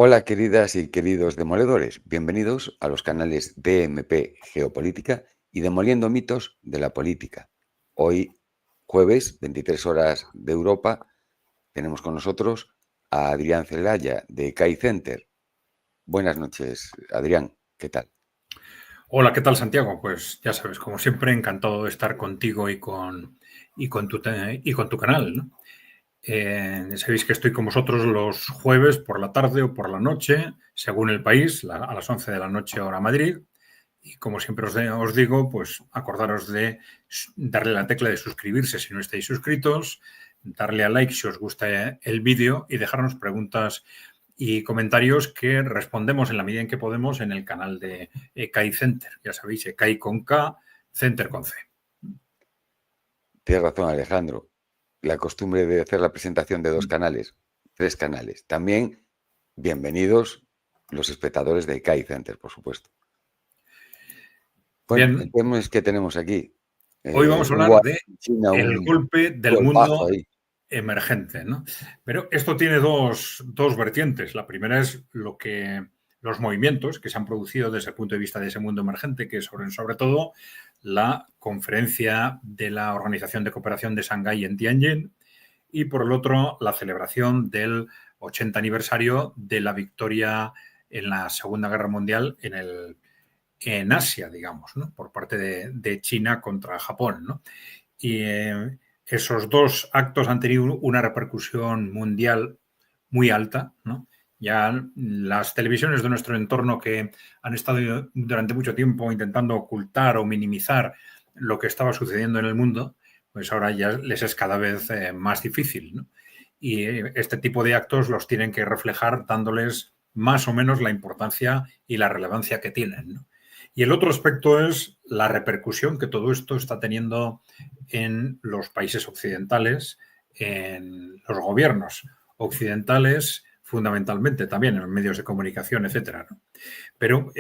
Hola queridas y queridos demoledores, bienvenidos a los canales DMP Geopolítica y Demoliendo Mitos de la Política. Hoy, jueves, 23 horas de Europa, tenemos con nosotros a Adrián Celaya de CAI Center. Buenas noches, Adrián, ¿qué tal? Hola, ¿qué tal, Santiago? Pues ya sabes, como siempre, encantado de estar contigo y con tu canal, ¿no? Sabéis que estoy con vosotros los jueves por la tarde o por la noche, según el país, a las 11 de la noche hora Madrid. Y como siempre os digo, pues acordaros de darle la tecla de suscribirse si no estáis suscritos, darle a like si os gusta el vídeo y dejarnos preguntas y comentarios que respondemos en la medida en que podemos en el canal de CAI Center. Ya sabéis, CAI con K, Center con C. Tienes razón, Alejandro. La costumbre de hacer la presentación de 2 canales, 3 canales. También bienvenidos los espectadores de CAI Center, por supuesto. Bueno, Bien. el tema es que tenemos aquí. Hoy vamos a hablar de el golpe del mundo emergente, ¿no? Pero esto tiene dos vertientes. La primera es los movimientos que se han producido desde el punto de vista de ese mundo emergente, que es sobre todo la conferencia de la Organización de Cooperación de Shanghái en Tianjin y, por el otro, la celebración del 80 aniversario de la victoria en la Segunda Guerra Mundial en Asia, digamos, ¿no? Por parte de China contra Japón, ¿no? Y esos dos actos han tenido una repercusión mundial muy alta, ¿no? Ya las televisiones de nuestro entorno que han estado durante mucho tiempo intentando ocultar o minimizar lo que estaba sucediendo en el mundo, pues ahora ya les es cada vez más difícil, ¿no? Y este tipo de actos los tienen que reflejar dándoles más o menos la importancia y la relevancia que tienen, ¿no? Y el otro aspecto es la repercusión que todo esto está teniendo en los países occidentales, en los gobiernos occidentales, fundamentalmente también en los medios de comunicación, etcétera, ¿no? Pero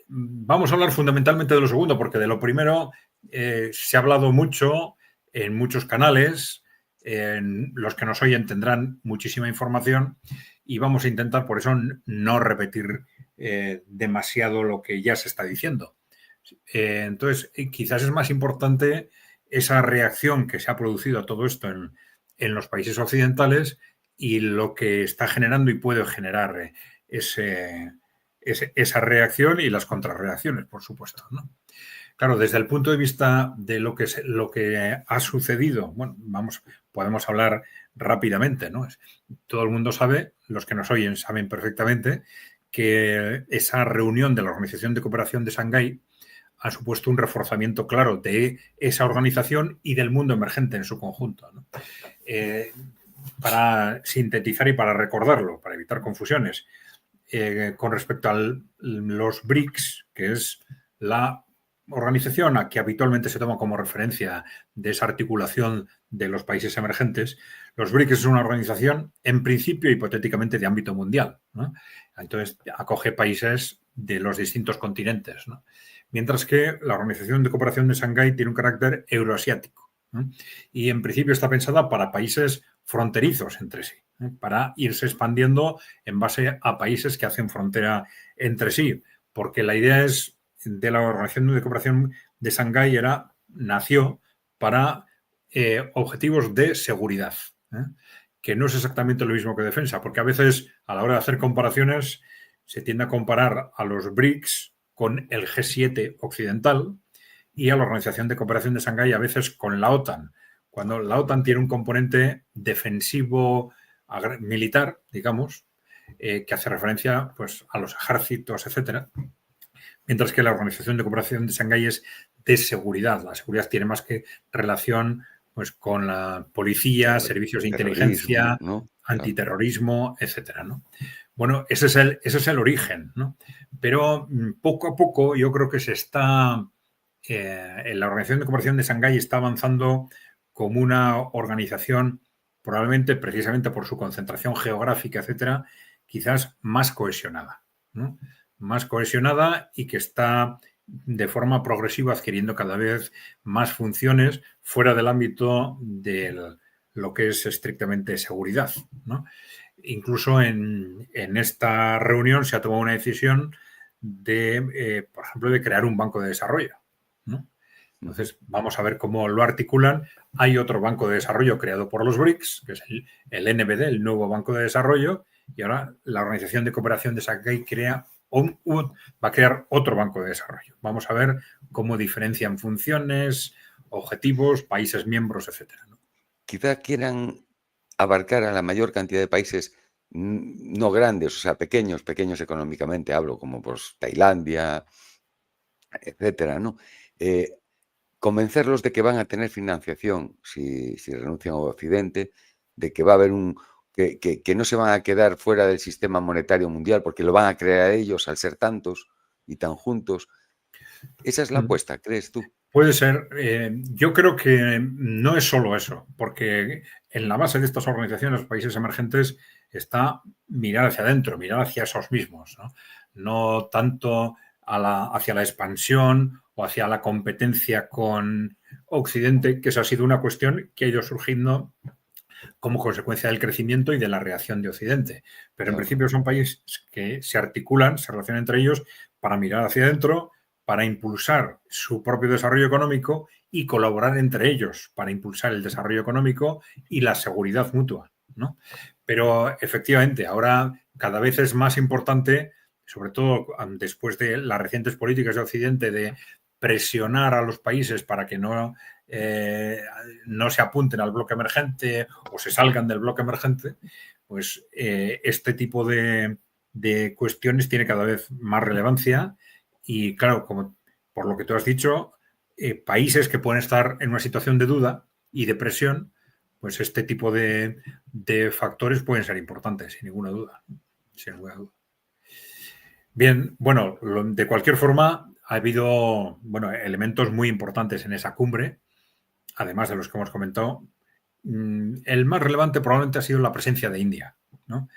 vamos a hablar fundamentalmente de lo segundo, porque de lo primero se ha hablado mucho en muchos canales, los que nos oyen tendrán muchísima información y vamos a intentar, por eso, no repetir demasiado lo que ya se está diciendo. Entonces, quizás es más importante esa reacción que se ha producido a todo esto en los países occidentales y lo que está generando y puede generar esa reacción y las contrarreacciones, por supuesto, ¿no? Claro, desde el punto de vista de lo que ha sucedido, bueno, podemos hablar rápidamente, ¿no? Todo el mundo sabe, los que nos oyen saben perfectamente, que esa reunión de la Organización de Cooperación de Shanghái ha supuesto un reforzamiento claro de esa organización y del mundo emergente en su conjunto, ¿no? Para sintetizar y para recordarlo, para evitar confusiones, con respecto a los BRICS, que es la organización a que habitualmente se toma como referencia de esa articulación de los países emergentes, los BRICS es una organización, en principio, hipotéticamente, de ámbito mundial, ¿no? Entonces, acoge países de los distintos continentes, ¿no? Mientras que la Organización de Cooperación de Shanghái tiene un carácter euroasiático, ¿no? Y, en principio, está pensada para países fronterizos entre sí, ¿no? Para irse expandiendo en base a países que hacen frontera entre sí, porque la idea de la Organización de Cooperación de Shanghái nació para objetivos de seguridad, que no es exactamente lo mismo que defensa, porque a veces a la hora de hacer comparaciones se tiende a comparar a los BRICS con el G7 occidental y a la Organización de Cooperación de Shanghái a veces con la OTAN. Cuando la OTAN tiene un componente defensivo militar, digamos, que hace referencia pues, a los ejércitos, etcétera, mientras que la Organización de Cooperación de Shanghái es de seguridad. La seguridad tiene más que relación pues, con la policía, servicios de inteligencia, ¿no? Antiterrorismo, etcétera, ¿no? Bueno, ese es el origen, ¿no? Pero poco a poco yo creo que se está... la Organización de Cooperación de Shanghái está avanzando como una organización, probablemente precisamente por su concentración geográfica, etcétera, quizás más cohesionada, ¿no? Más cohesionada y que está de forma progresiva adquiriendo cada vez más funciones fuera del ámbito de lo que es estrictamente seguridad, ¿no? Incluso en esta reunión se ha tomado una decisión de, por ejemplo, de crear un banco de desarrollo, ¿no? Entonces, vamos a ver cómo lo articulan. Hay otro banco de desarrollo creado por los BRICS, que es el NBD, el nuevo Banco de Desarrollo, y ahora la Organización de Cooperación de Shanghái va a crear otro banco de desarrollo. Vamos a ver cómo diferencian funciones, objetivos, países miembros, etcétera, ¿no? Quizá quieran abarcar a la mayor cantidad de países no grandes, o sea, pequeños económicamente, hablo como pues Tailandia, etcétera, ¿no? Convencerlos de que van a tener financiación si renuncian a Occidente, de que va a haber que no se van a quedar fuera del sistema monetario mundial porque lo van a crear ellos al ser tantos y tan juntos. Esa es la apuesta, ¿crees tú? Puede ser. Yo creo que no es solo eso, porque en la base de estas organizaciones, los países emergentes, está mirar hacia adentro, mirar hacia esos mismos, ¿no? No tanto hacia la expansión o hacia la competencia con Occidente, que esa ha sido una cuestión que ha ido surgiendo como consecuencia del crecimiento y de la reacción de Occidente. Pero en principio son países que se articulan, se relacionan entre ellos para mirar hacia adentro, para impulsar su propio desarrollo económico y colaborar entre ellos para impulsar el desarrollo económico y la seguridad mutua, ¿no? Pero efectivamente, ahora cada vez es más importante, sobre todo después de las recientes políticas de Occidente de presionar a los países para que no se apunten al bloque emergente o se salgan del bloque emergente, pues este tipo de cuestiones tiene cada vez más relevancia y claro, como por lo que tú has dicho, países que pueden estar en una situación de duda y de presión, pues este tipo de factores pueden ser importantes, sin ninguna duda. Sin ninguna duda. Bien, bueno, de cualquier forma, ha habido elementos muy importantes en esa cumbre, además de los que hemos comentado. El más relevante probablemente ha sido la presencia de India, ¿no?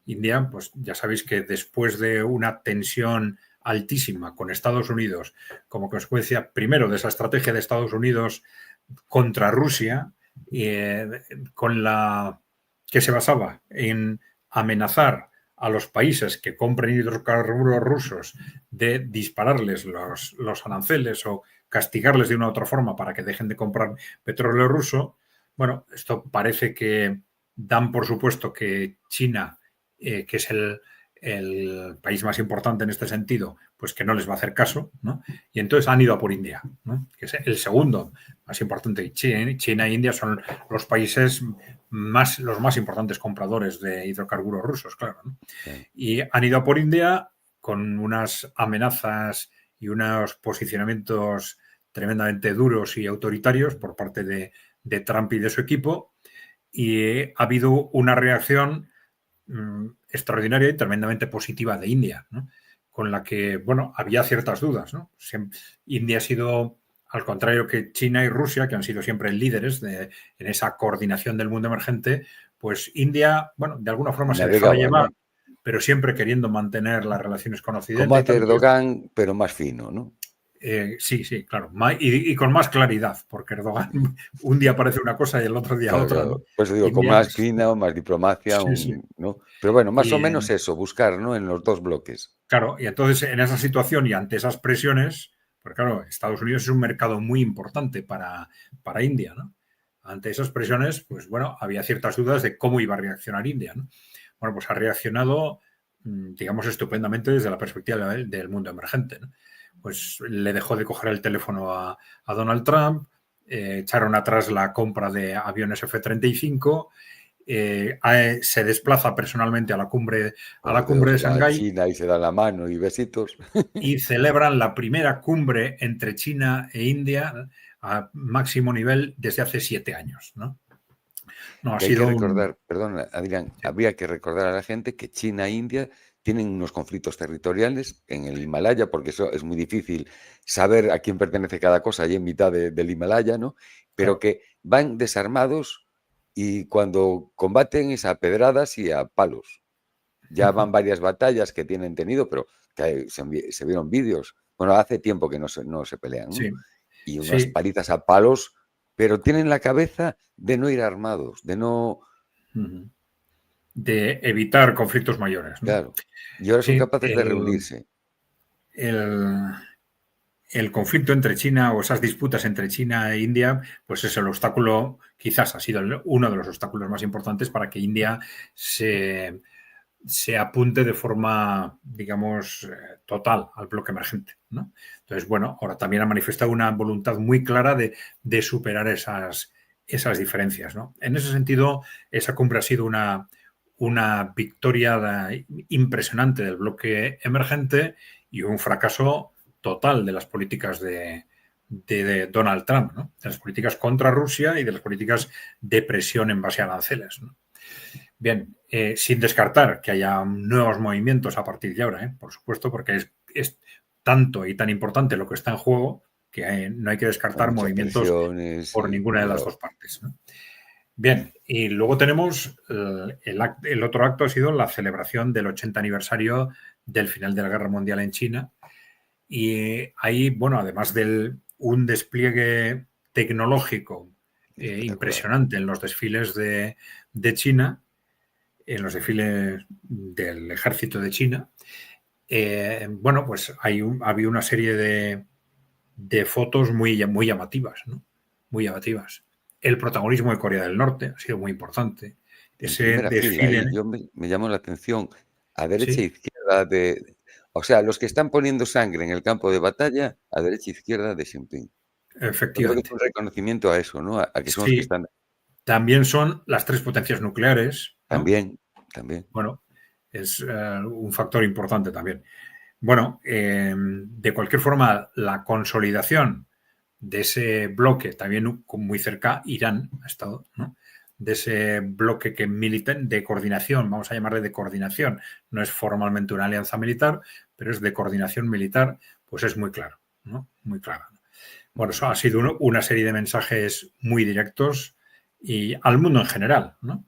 India, pues ya sabéis que después de una tensión altísima con Estados Unidos, como consecuencia primero de esa estrategia de Estados Unidos contra Rusia, que se basaba en amenazar a los países que compren hidrocarburos rusos de dispararles los aranceles o castigarles de una u otra forma para que dejen de comprar petróleo ruso. Bueno, esto parece que dan por supuesto que China, que es el país más importante en este sentido, pues que no les va a hacer caso, ¿no? Y entonces han ido a por India, ¿no? Que es el segundo más importante. China e India son los países los más importantes compradores de hidrocarburos rusos, claro, ¿no? Sí. Y han ido a por India con unas amenazas y unos posicionamientos tremendamente duros y autoritarios por parte de Trump y de su equipo, y ha habido una reacción extraordinaria y tremendamente positiva de India, ¿no? Con la que, bueno, había ciertas dudas, ¿no? India ha sido, al contrario que China y Rusia, que han sido siempre líderes en esa coordinación del mundo emergente, pues India, bueno, de alguna forma se dejaba llevar, ¿no? Pero siempre queriendo mantener las relaciones con Occidente. Como hace Erdogan, pero más fino, ¿no? Sí, claro. Y con más claridad, porque Erdogan un día parece una cosa y el otro día otra, ¿no? Pues digo, con más fina o más diplomacia, sí. ¿no? Pero bueno, más o menos eso, buscar, ¿no? En los dos bloques. Claro, y entonces en esa situación y ante esas presiones, pues claro, Estados Unidos es un mercado muy importante para India, ¿no? Ante esas presiones, pues bueno, había ciertas dudas de cómo iba a reaccionar India, ¿no? Bueno, pues ha reaccionado digamos, estupendamente desde la perspectiva del mundo emergente, ¿no? Pues le dejó de coger el teléfono a Donald Trump, echaron atrás la compra de aviones F-35, se desplaza personalmente a la cumbre de Se va a Shanghái China y se da la mano y besitos. y celebran la primera cumbre entre China e India a máximo nivel desde hace 7 años, ¿no? No, ha Que hay que sido recordar, perdón, Adrián, Sí. habría que recordar a la gente que China e India tienen unos conflictos territoriales en el Himalaya, porque eso es muy difícil saber a quién pertenece cada cosa allí en mitad del Himalaya, ¿no? Pero Claro. que van desarmados y cuando combaten es a pedradas y a palos. Ya van varias batallas que tienen tenido, pero que se vieron vídeos. Bueno, hace tiempo que no se pelean, ¿no? Sí, Y unas sí. palizas a palos, pero tienen la cabeza de no ir armados, de no... De evitar conflictos mayores, ¿no? Claro. Y ahora son Sí, capaces de reunirse. el conflicto entre China o esas disputas entre China e India, pues es el obstáculo, quizás ha sido uno de los obstáculos más importantes para que India se apunte de forma, digamos, total al bloque emergente, ¿no? Entonces, bueno, ahora también ha manifestado una voluntad muy clara de superar esas diferencias, ¿no? En ese sentido, esa cumbre ha sido una victoria impresionante del bloque emergente y un fracaso total de las políticas de Donald Trump, ¿no? De las políticas contra Rusia y de las políticas de presión en base a aranceles, ¿no? Bien, sin descartar que haya nuevos movimientos a partir de ahora, por supuesto, porque es tanto y tan importante lo que está en juego que no hay que Hay descartar muchas movimientos presiones por y... ninguna de las dos partes, ¿no? Bien, y luego tenemos el otro acto ha sido la celebración del 80 aniversario del final de la Guerra Mundial en China. Y ahí, bueno, además de un despliegue tecnológico espectacular. impresionante en los desfiles de China, en los desfiles del ejército de China, bueno, pues ha habido una serie de fotos muy llamativas, ¿no? Muy llamativas. El protagonismo de Corea del Norte ha sido muy importante. En Ese primera fila, desfile, ahí yo me llamó la atención a derecha e sí, izquierda de... O sea, los que están poniendo sangre en el campo de batalla, a derecha e izquierda de Xi Jinping. Yo creo que es efectivamente. un reconocimiento a eso, ¿no? A que son los que Sí, están... también son las 3 potencias nucleares, ¿no? También, también. Bueno, es un factor importante también. Bueno, de cualquier forma, la consolidación de ese bloque, también muy cerca, Irán ha estado, ¿no? De ese bloque que de coordinación, vamos a llamarle de coordinación, no es formalmente una alianza militar, pero es de coordinación militar, pues es muy claro, ¿no? Muy claro. Bueno, eso ha sido una serie de mensajes muy directos y al mundo en general, ¿no?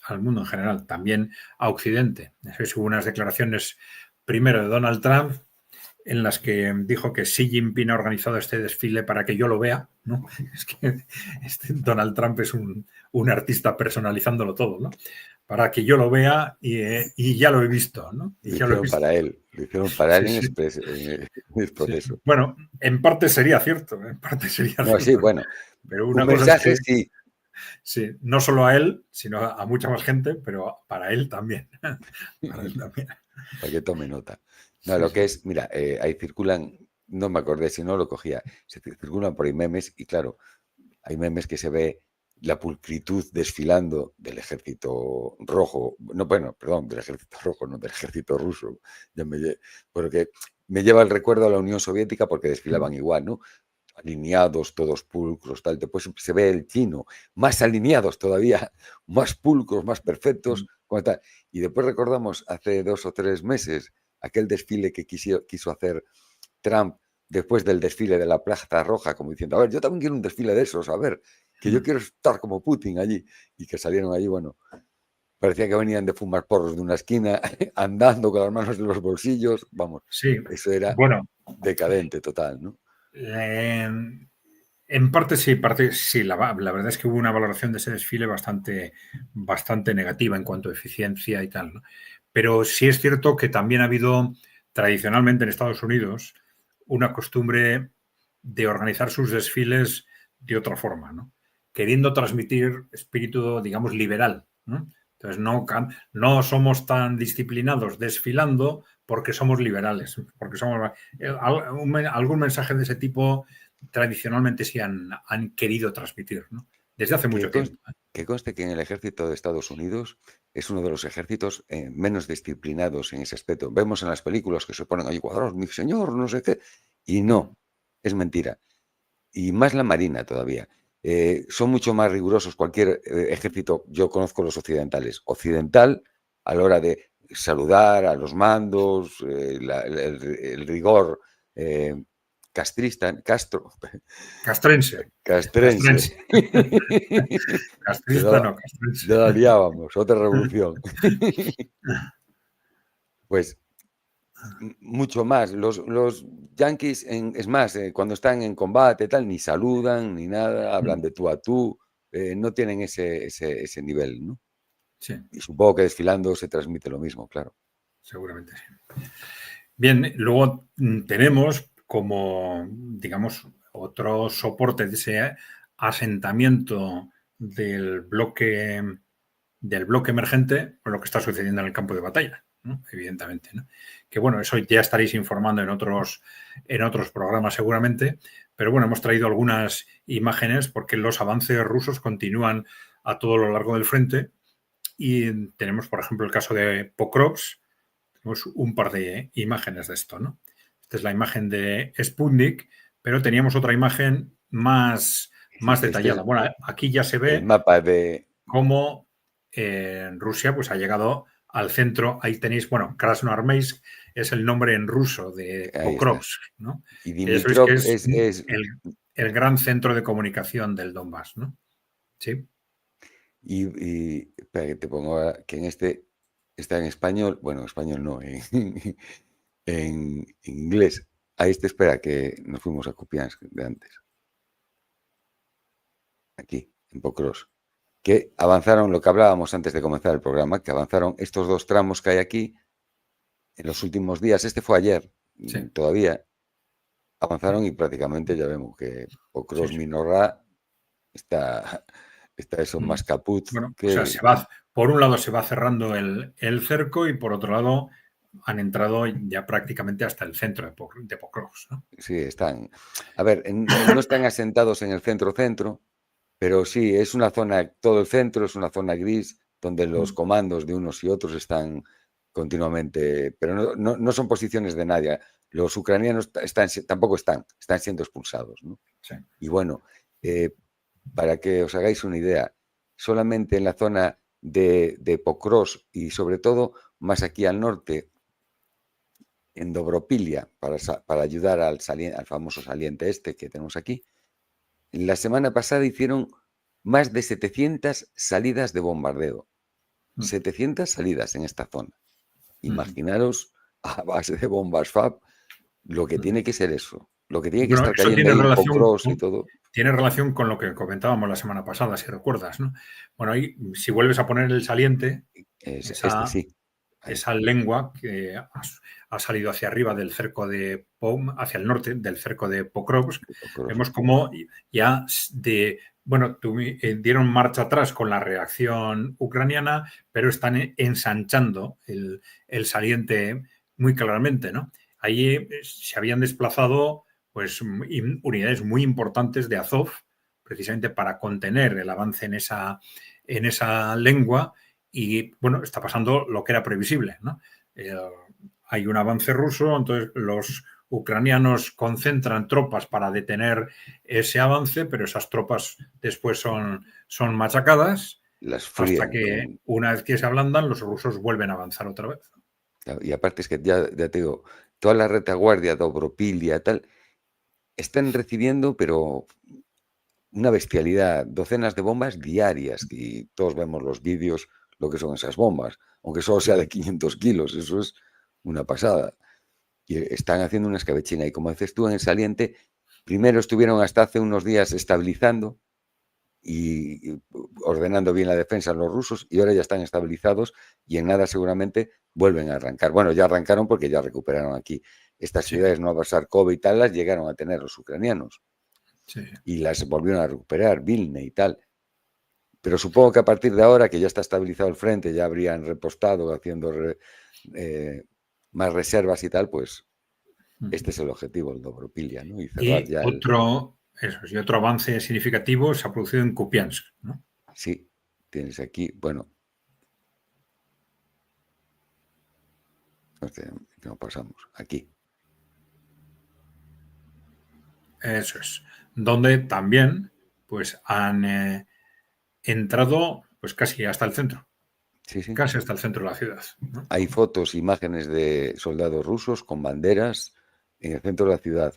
Al mundo en general, también a Occidente. Hubo unas declaraciones primero de Donald Trump en las que dijo que Xi Jinping ha organizado este desfile para que yo lo vea, ¿no? Es que Donald Trump es un artista personalizándolo todo, ¿no? Para que yo lo vea y ya lo he visto, ¿no? Y Lo ya lo he hicieron visto. para él, lo hicieron para él Sí, en sí, el sí. proceso. Bueno, en parte sería cierto, en parte sería No, sí, cierto, ¿no? bueno, Pero un una cosa es mensaje que, sí, sí, no solo a él, sino a mucha más gente, pero para él también. Para él también. para que tome nota. No, Sí, lo que sí. es, mira, ahí circulan, no me acordé, si no lo cogía, circulan por ahí memes y claro, hay memes que se ve la pulcritud desfilando del ejército rojo, no, bueno, perdón, del ejército rojo, no del ejército ruso, ya porque me lleva el recuerdo a la Unión Soviética porque desfilaban igual, ¿no? Alineados, todos pulcros, tal. Después se ve el chino, más alineados todavía, más pulcros, más perfectos, como tal. Y después recordamos hace 2 o 3 meses aquel desfile que quiso hacer Trump después del desfile de la Plaza Roja, como diciendo, a ver, yo también quiero un desfile de esos, a ver, que yo quiero estar como Putin allí. Y que salieron allí, bueno, parecía que venían de fumar porros de una esquina, andando con las manos en los bolsillos, vamos, Sí, eso era bueno, decadente total, ¿no? en parte sí, la verdad es que hubo una valoración de ese desfile bastante negativa en cuanto a eficiencia y tal, ¿no? Pero sí es cierto que también ha habido tradicionalmente en Estados Unidos una costumbre de organizar sus desfiles de otra forma, ¿no? Queriendo transmitir espíritu, digamos, liberal, ¿no? Entonces, no somos tan disciplinados desfilando porque somos liberales, porque somos... algún mensaje de ese tipo tradicionalmente sí han querido transmitir, ¿no? Desde hace mucho tiempo. Que conste que en el ejército de Estados Unidos es uno de los ejércitos menos disciplinados en ese aspecto. Vemos en las películas que se ponen ahí cuadrados, mi señor, no sé qué, y no, es mentira. Y más la Marina todavía. Son mucho más rigurosos cualquier ejército. Yo conozco los occidentales. Occidental, a la hora de saludar a los mandos, el rigor castrense. Castrense. Castrista no, castrense. Ya la liábamos, otra revolución. Pues mucho más. Los yanquis, es más, cuando están en combate tal, ni saludan ni nada, hablan de tú a tú, no tienen ese nivel, ¿no? Sí. Y supongo que desfilando se transmite lo mismo, claro. Seguramente sí. Bien, luego tenemos como, digamos, otro soporte de ese asentamiento del bloque emergente, con lo que está sucediendo en el campo de batalla, ¿no? Evidentemente, ¿no? Que bueno, eso ya estaréis informando en otros programas seguramente, pero bueno, hemos traído algunas imágenes porque los avances rusos continúan a todo lo largo del frente y tenemos, por ejemplo, el caso de Pokrovsk. Tenemos un par de imágenes de esto, ¿no? Esta es la imagen de Sputnik, pero teníamos otra imagen más detallada. Bueno, aquí ya se ve el mapa de cómo Rusia pues, ha llegado al centro. Ahí tenéis, bueno, Krasnoarmeysk es el nombre en ruso de Pokrovsk, ¿no? Y Dimitrov es el gran centro de comunicación del Donbass, ¿no? Sí. Y espera que te pongo que en este está en español, bueno, español no, en inglés. Ahí está, espera, que nos fuimos a Kupiansk de antes. Aquí, en Pokrovsk. Que avanzaron lo que hablábamos antes de comenzar el programa, que avanzaron estos dos tramos que hay aquí en los últimos días. Este fue ayer, sí. Todavía avanzaron y prácticamente ya vemos que Pokrovsk Minorra está eso más caput. Bueno, o sea, por un lado se va cerrando el cerco y por otro lado han entrado ya prácticamente hasta el centro de Pokrovsk, ¿no? Sí, están. A ver, no están asentados en el centro, pero sí, es una zona, todo el centro es una zona gris donde los comandos de unos y otros están continuamente, pero no son posiciones de nadie. Los ucranianos tampoco están siendo expulsados, ¿no? Sí. Y bueno, para que os hagáis una idea, solamente en la zona de Pokrovsk y sobre todo más aquí al norte, en Dobropilia, para ayudar al famoso saliente este que tenemos aquí, la semana pasada hicieron más de 700 salidas de bombardeo. 700 salidas en esta zona. Imaginaros a base de bombas FAB lo que tiene que ser eso. Lo que tiene que estar cayendo ahí en Pokrovsk y todo. Tiene relación con lo que comentábamos la semana pasada, si recuerdas, ¿no? Bueno, ahí si vuelves a poner el saliente, sí. Esa lengua que ha salido hacia arriba del cerco de Pom, hacia el norte del cerco de Pokrovsk, vemos como ya dieron marcha atrás con la reacción ucraniana, pero están ensanchando el saliente muy claramente, ¿no? Allí se habían desplazado pues unidades muy importantes de Azov, precisamente para contener el avance en esa lengua. Y bueno, está pasando lo que era previsible, ¿no? Hay un avance ruso, entonces los ucranianos concentran tropas para detener ese avance, pero esas tropas después son machacadas hasta que una vez que se ablandan, los rusos vuelven a avanzar otra vez. Y aparte es que ya te digo, toda la retaguardia, Dobropilia, tal, están recibiendo, pero una bestialidad, docenas de bombas diarias, y todos vemos los vídeos, lo que son esas bombas, aunque solo sea de 500 kilos, eso es una pasada. Y están haciendo una escabechina. Y como dices tú, en el saliente, primero estuvieron hasta hace unos días estabilizando y ordenando bien la defensa los rusos, y ahora ya están estabilizados y en nada seguramente vuelven a arrancar. Bueno, ya arrancaron porque ya recuperaron aquí estas ciudades, Nueva Sarkov y tal, las llegaron a tener los ucranianos. Sí. Y las volvieron a recuperar, Vilna y tal. Pero supongo que a partir de ahora, que ya está estabilizado el frente, ya habrían repostado haciendo más reservas y tal, pues este es el objetivo, el Dobropilia, ¿no? Y cerrar ya otro avance significativo se ha producido en Kupiansk, ¿no? Sí, tienes aquí, bueno, no pasamos, aquí. Eso es. Donde también pues han entrado pues casi hasta el centro. Sí, sí. Casi hasta el centro de la ciudad, ¿no? Hay fotos, imágenes de soldados rusos con banderas en el centro de la ciudad.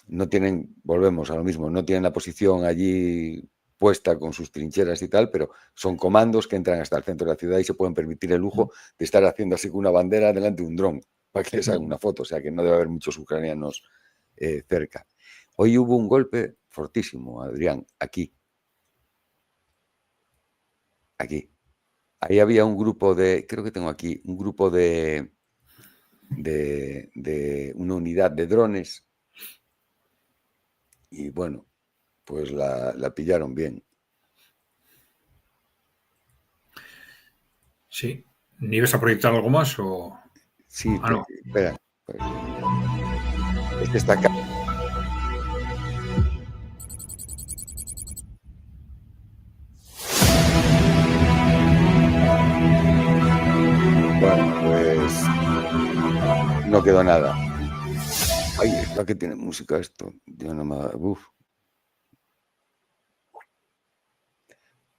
No tienen, volvemos a lo mismo, no tienen la posición allí puesta con sus trincheras y tal, pero son comandos que entran hasta el centro de la ciudad y se pueden permitir el lujo de estar haciendo así con una bandera delante de un dron para que les hagan una foto. O sea que no debe haber muchos ucranianos cerca. Hoy hubo un golpe fortísimo, Adrián, aquí. Aquí. Ahí había un grupo de, creo que tengo aquí, un grupo de una unidad de drones y bueno, pues la pillaron bien. Sí. ¿Ni ibas a proyectar algo más o...? Sí, no. Espera. Este está acá. Bueno, pues no quedó nada. Ay, es la que tiene música esto. Yo no me... Uf.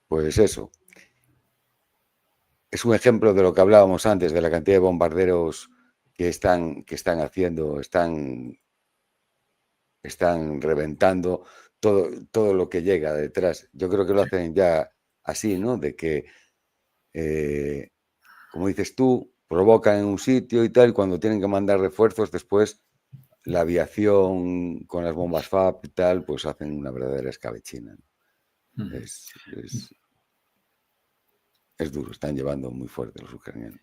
Pues eso. Es un ejemplo de lo que hablábamos antes, de la cantidad de bombarderos que están haciendo, están reventando todo lo que llega detrás. Yo creo que lo hacen ya así, ¿no? De que, como dices tú, provocan en un sitio y tal, y cuando tienen que mandar refuerzos, después la aviación con las bombas FAB y tal, pues hacen una verdadera escabechina, ¿no? Es duro, están llevando muy fuerte los ucranianos.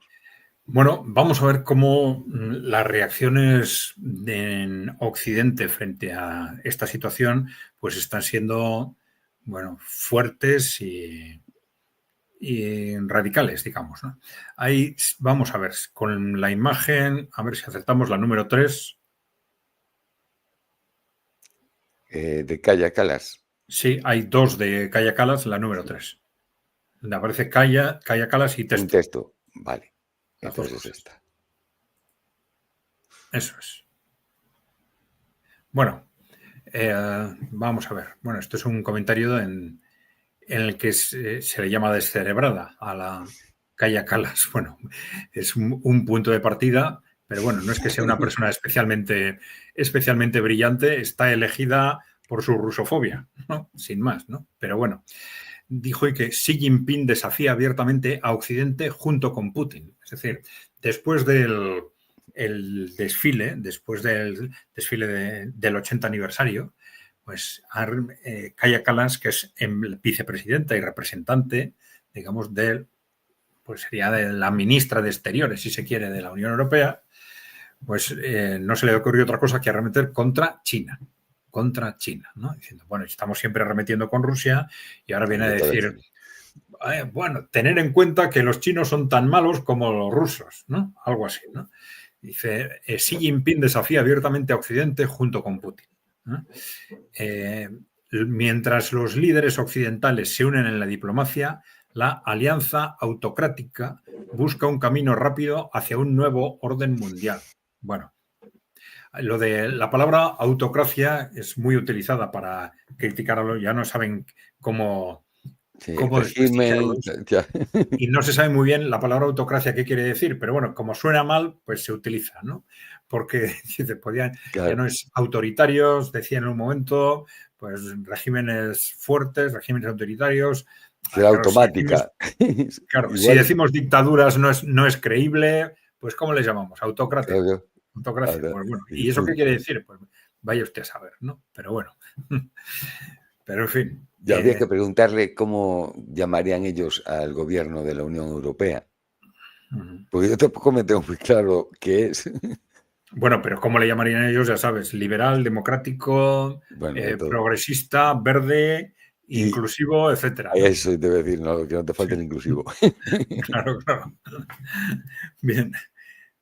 Bueno, vamos a ver cómo las reacciones en Occidente frente a esta situación pues están siendo, bueno, fuertes y radicales, digamos, ¿no? Ahí vamos a ver con la imagen, a ver si acertamos la número 3. De Kaja Kallas. Sí, hay 2 de Kaja Kallas, la número 3. Donde aparece Kaja Kallas y texto. Un texto, vale. Entonces es esta. Eso es. Bueno, vamos a ver. Bueno, esto es un comentario en el que se le llama descerebrada a la Kaja Kallas. Bueno, es un punto de partida, pero bueno, no es que sea una persona especialmente brillante, está elegida por su rusofobia, ¿no? Sin más, ¿no? Pero bueno, dijo que Xi Jinping desafía abiertamente a Occidente junto con Putin. Es decir, después del desfile del 80 aniversario, pues Kaja Kallas, que es vicepresidenta y representante, digamos, pues sería de la ministra de Exteriores, si se quiere, de la Unión Europea, pues no se le ocurrió otra cosa que arremeter contra China, ¿no? Diciendo, bueno, estamos siempre arremetiendo con Rusia y ahora viene a decir, bueno, tener en cuenta que los chinos son tan malos como los rusos, ¿no? Algo así, ¿no? Dice, Xi Jinping desafía abiertamente a Occidente junto con Putin, ¿no? Mientras los líderes occidentales se unen en la diplomacia, la alianza autocrática busca un camino rápido hacia un nuevo orden mundial. Bueno, lo de la palabra autocracia es muy utilizada para criticarlo, ya no saben cómo desprestigiarlos. Y no se sabe muy bien la palabra autocracia qué quiere decir, pero bueno, como suena mal, pues se utiliza, ¿no? Porque ya no es autoritarios, decía en un momento, pues regímenes fuertes, regímenes autoritarios. Será automática. Claro, si decimos dictaduras no es creíble, pues ¿cómo les llamamos? Autocracia. Autocracia. Pues bueno, ¿y eso qué quiere decir? Pues vaya usted a saber, ¿no? Pero bueno. Pero en fin. Ya habría que preguntarle cómo llamarían ellos al gobierno de la Unión Europea. Porque yo tampoco me tengo muy claro qué es. Bueno, pero ¿cómo le llamarían ellos? Ya sabes, liberal, democrático, progresista, verde inclusivo, etcétera, ¿no? Eso te voy a decir, no, que no te falte el inclusivo. Claro, claro. Bien.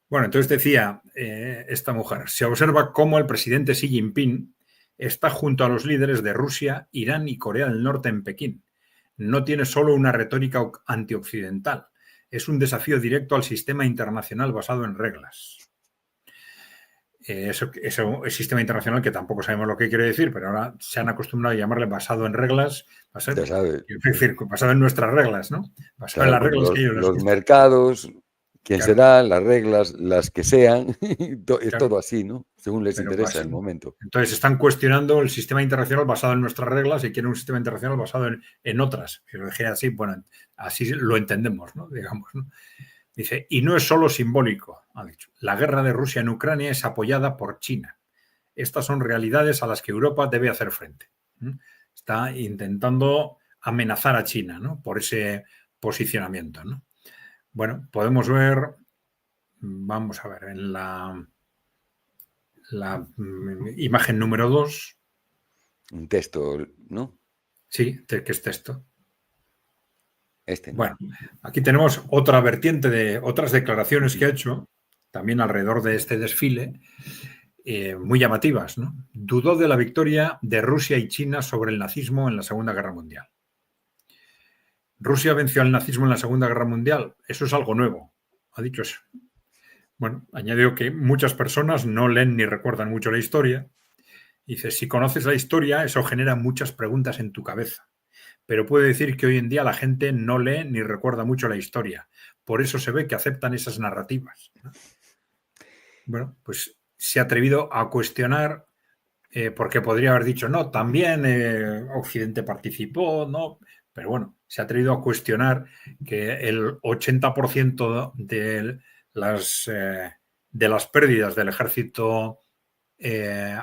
Bueno, entonces decía esta mujer, se observa cómo el presidente Xi Jinping está junto a los líderes de Rusia, Irán y Corea del Norte en Pekín. No tiene solo una retórica antioccidental, es un desafío directo al sistema internacional basado en reglas. Eso es el sistema internacional que tampoco sabemos lo que quiere decir, pero ahora se han acostumbrado a llamarle basado en reglas, basado en nuestras reglas, ¿no? Basado en las reglas que ellos los mercados, quién será, las reglas, las que sean, es todo así, ¿no? Según les interesa el momento. Entonces están cuestionando el sistema internacional basado en nuestras reglas y quieren un sistema internacional basado en otras. Si lo dijera así, bueno, así lo entendemos, ¿no? Digamos, ¿no? Dice, y no es solo simbólico, ha dicho. La guerra de Rusia en Ucrania es apoyada por China. Estas son realidades a las que Europa debe hacer frente. Está intentando amenazar a China, ¿no? Por ese posicionamiento, ¿no? Bueno, podemos ver, vamos a ver, en la imagen número 2. Un texto, ¿no? Sí, que es texto. ¿No? Bueno, aquí tenemos otra vertiente de otras declaraciones que ha hecho, también alrededor de este desfile, muy llamativas, ¿no? Dudó de la victoria de Rusia y China sobre el nazismo en la Segunda Guerra Mundial. Rusia venció al nazismo en la Segunda Guerra Mundial. Eso es algo nuevo. Ha dicho eso. Bueno, añadió que muchas personas no leen ni recuerdan mucho la historia. Dice, si conoces la historia, eso genera muchas preguntas en tu cabeza. Pero puede decir que hoy en día la gente no lee ni recuerda mucho la historia. Por eso se ve que aceptan esas narrativas, ¿no? Bueno, pues se ha atrevido a cuestionar, porque podría haber dicho, no, también Occidente participó, ¿no? Pero bueno, se ha atrevido a cuestionar que el 80% de las pérdidas del ejército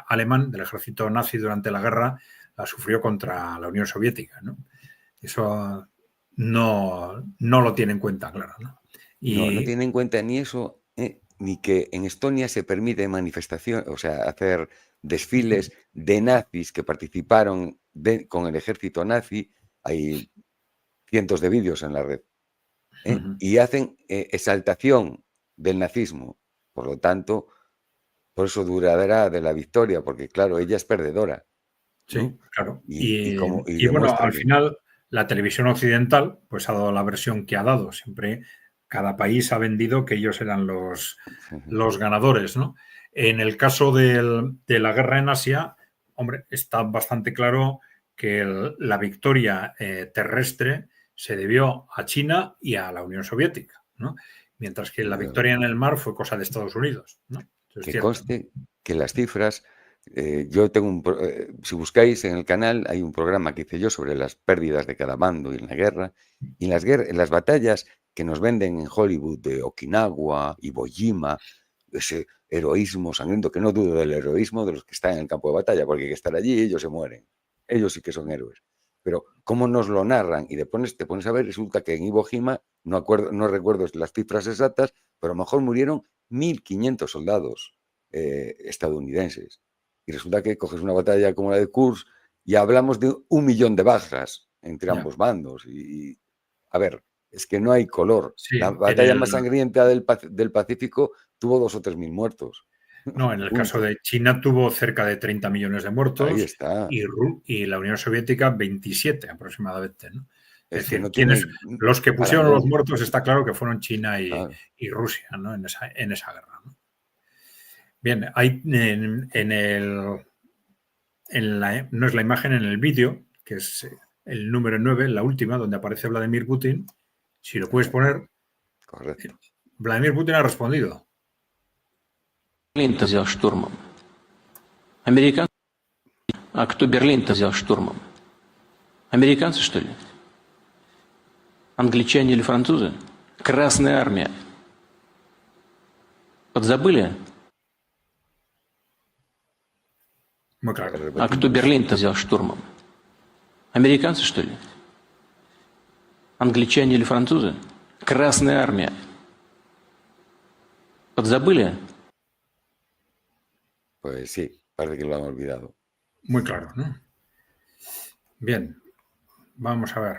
alemán, del ejército nazi durante la guerra, la sufrió contra la Unión Soviética, ¿no? Eso no lo tiene en cuenta, claro, ¿no? No tiene en cuenta ni eso, ni que en Estonia se permite manifestación, o sea, hacer desfiles de nazis que participaron con el ejército nazi. Hay cientos de vídeos en la red. Y hacen exaltación del nazismo. Por lo tanto, por eso duradera de la victoria, porque claro, ella es perdedora, ¿no? Sí, claro. Y bueno, al final la televisión occidental pues ha dado la versión que ha dado. Siempre cada país ha vendido que ellos eran los ganadores, ¿no? En el caso de la guerra en Asia, hombre, está bastante claro que la victoria terrestre se debió a China y a la Unión Soviética, ¿no? Mientras que la victoria en el mar fue cosa de Estados Unidos, ¿no? Que conste que las cifras, yo tengo si buscáis en el canal, hay un programa que hice yo sobre las pérdidas de cada bando en la guerra, y en las batallas que nos venden en Hollywood de Okinawa, Iwo Jima, ese heroísmo sangriento, que no dudo del heroísmo de los que están en el campo de batalla, porque hay que estar allí y ellos se mueren. Ellos sí que son héroes. Pero cómo nos lo narran y te pones a ver, resulta que en Iwo Jima, no recuerdo las cifras exactas, pero a lo mejor murieron 1.500 soldados estadounidenses. Y resulta que coges una batalla como la de Kursk y hablamos de 1 millón de bajas entre ambos bandos. Y a ver, es que no hay color. Sí, la batalla más sangrienta del Pacífico tuvo 2 o 3 mil muertos. No, en el caso de China tuvo cerca de 30 millones de muertos. Ahí está. Y la Unión Soviética 27 aproximadamente, ¿no? Es decir, no los que pusieron los muertos está claro que fueron China y Rusia, ¿no? en esa guerra, ¿no? Bien, hay no es la imagen, en el vídeo, que es el número 9, la última, donde aparece Vladimir Putin. Si lo puedes poner. Correcto. Vladimir Putin ha respondido. Берлин-то взял штурмом. Американцы? А кто Берлин-то взял штурмом? Американцы, что ли? Англичане или французы? Красная армия. Подзабыли? Muy claro. А кто Берлин-то взял штурмом? Американцы, что ли? Англичане или французы? Красная армия. Подзабыли? Pues sí, parece que lo han olvidado. Muy claro, ¿no? Bien. vamos a ver.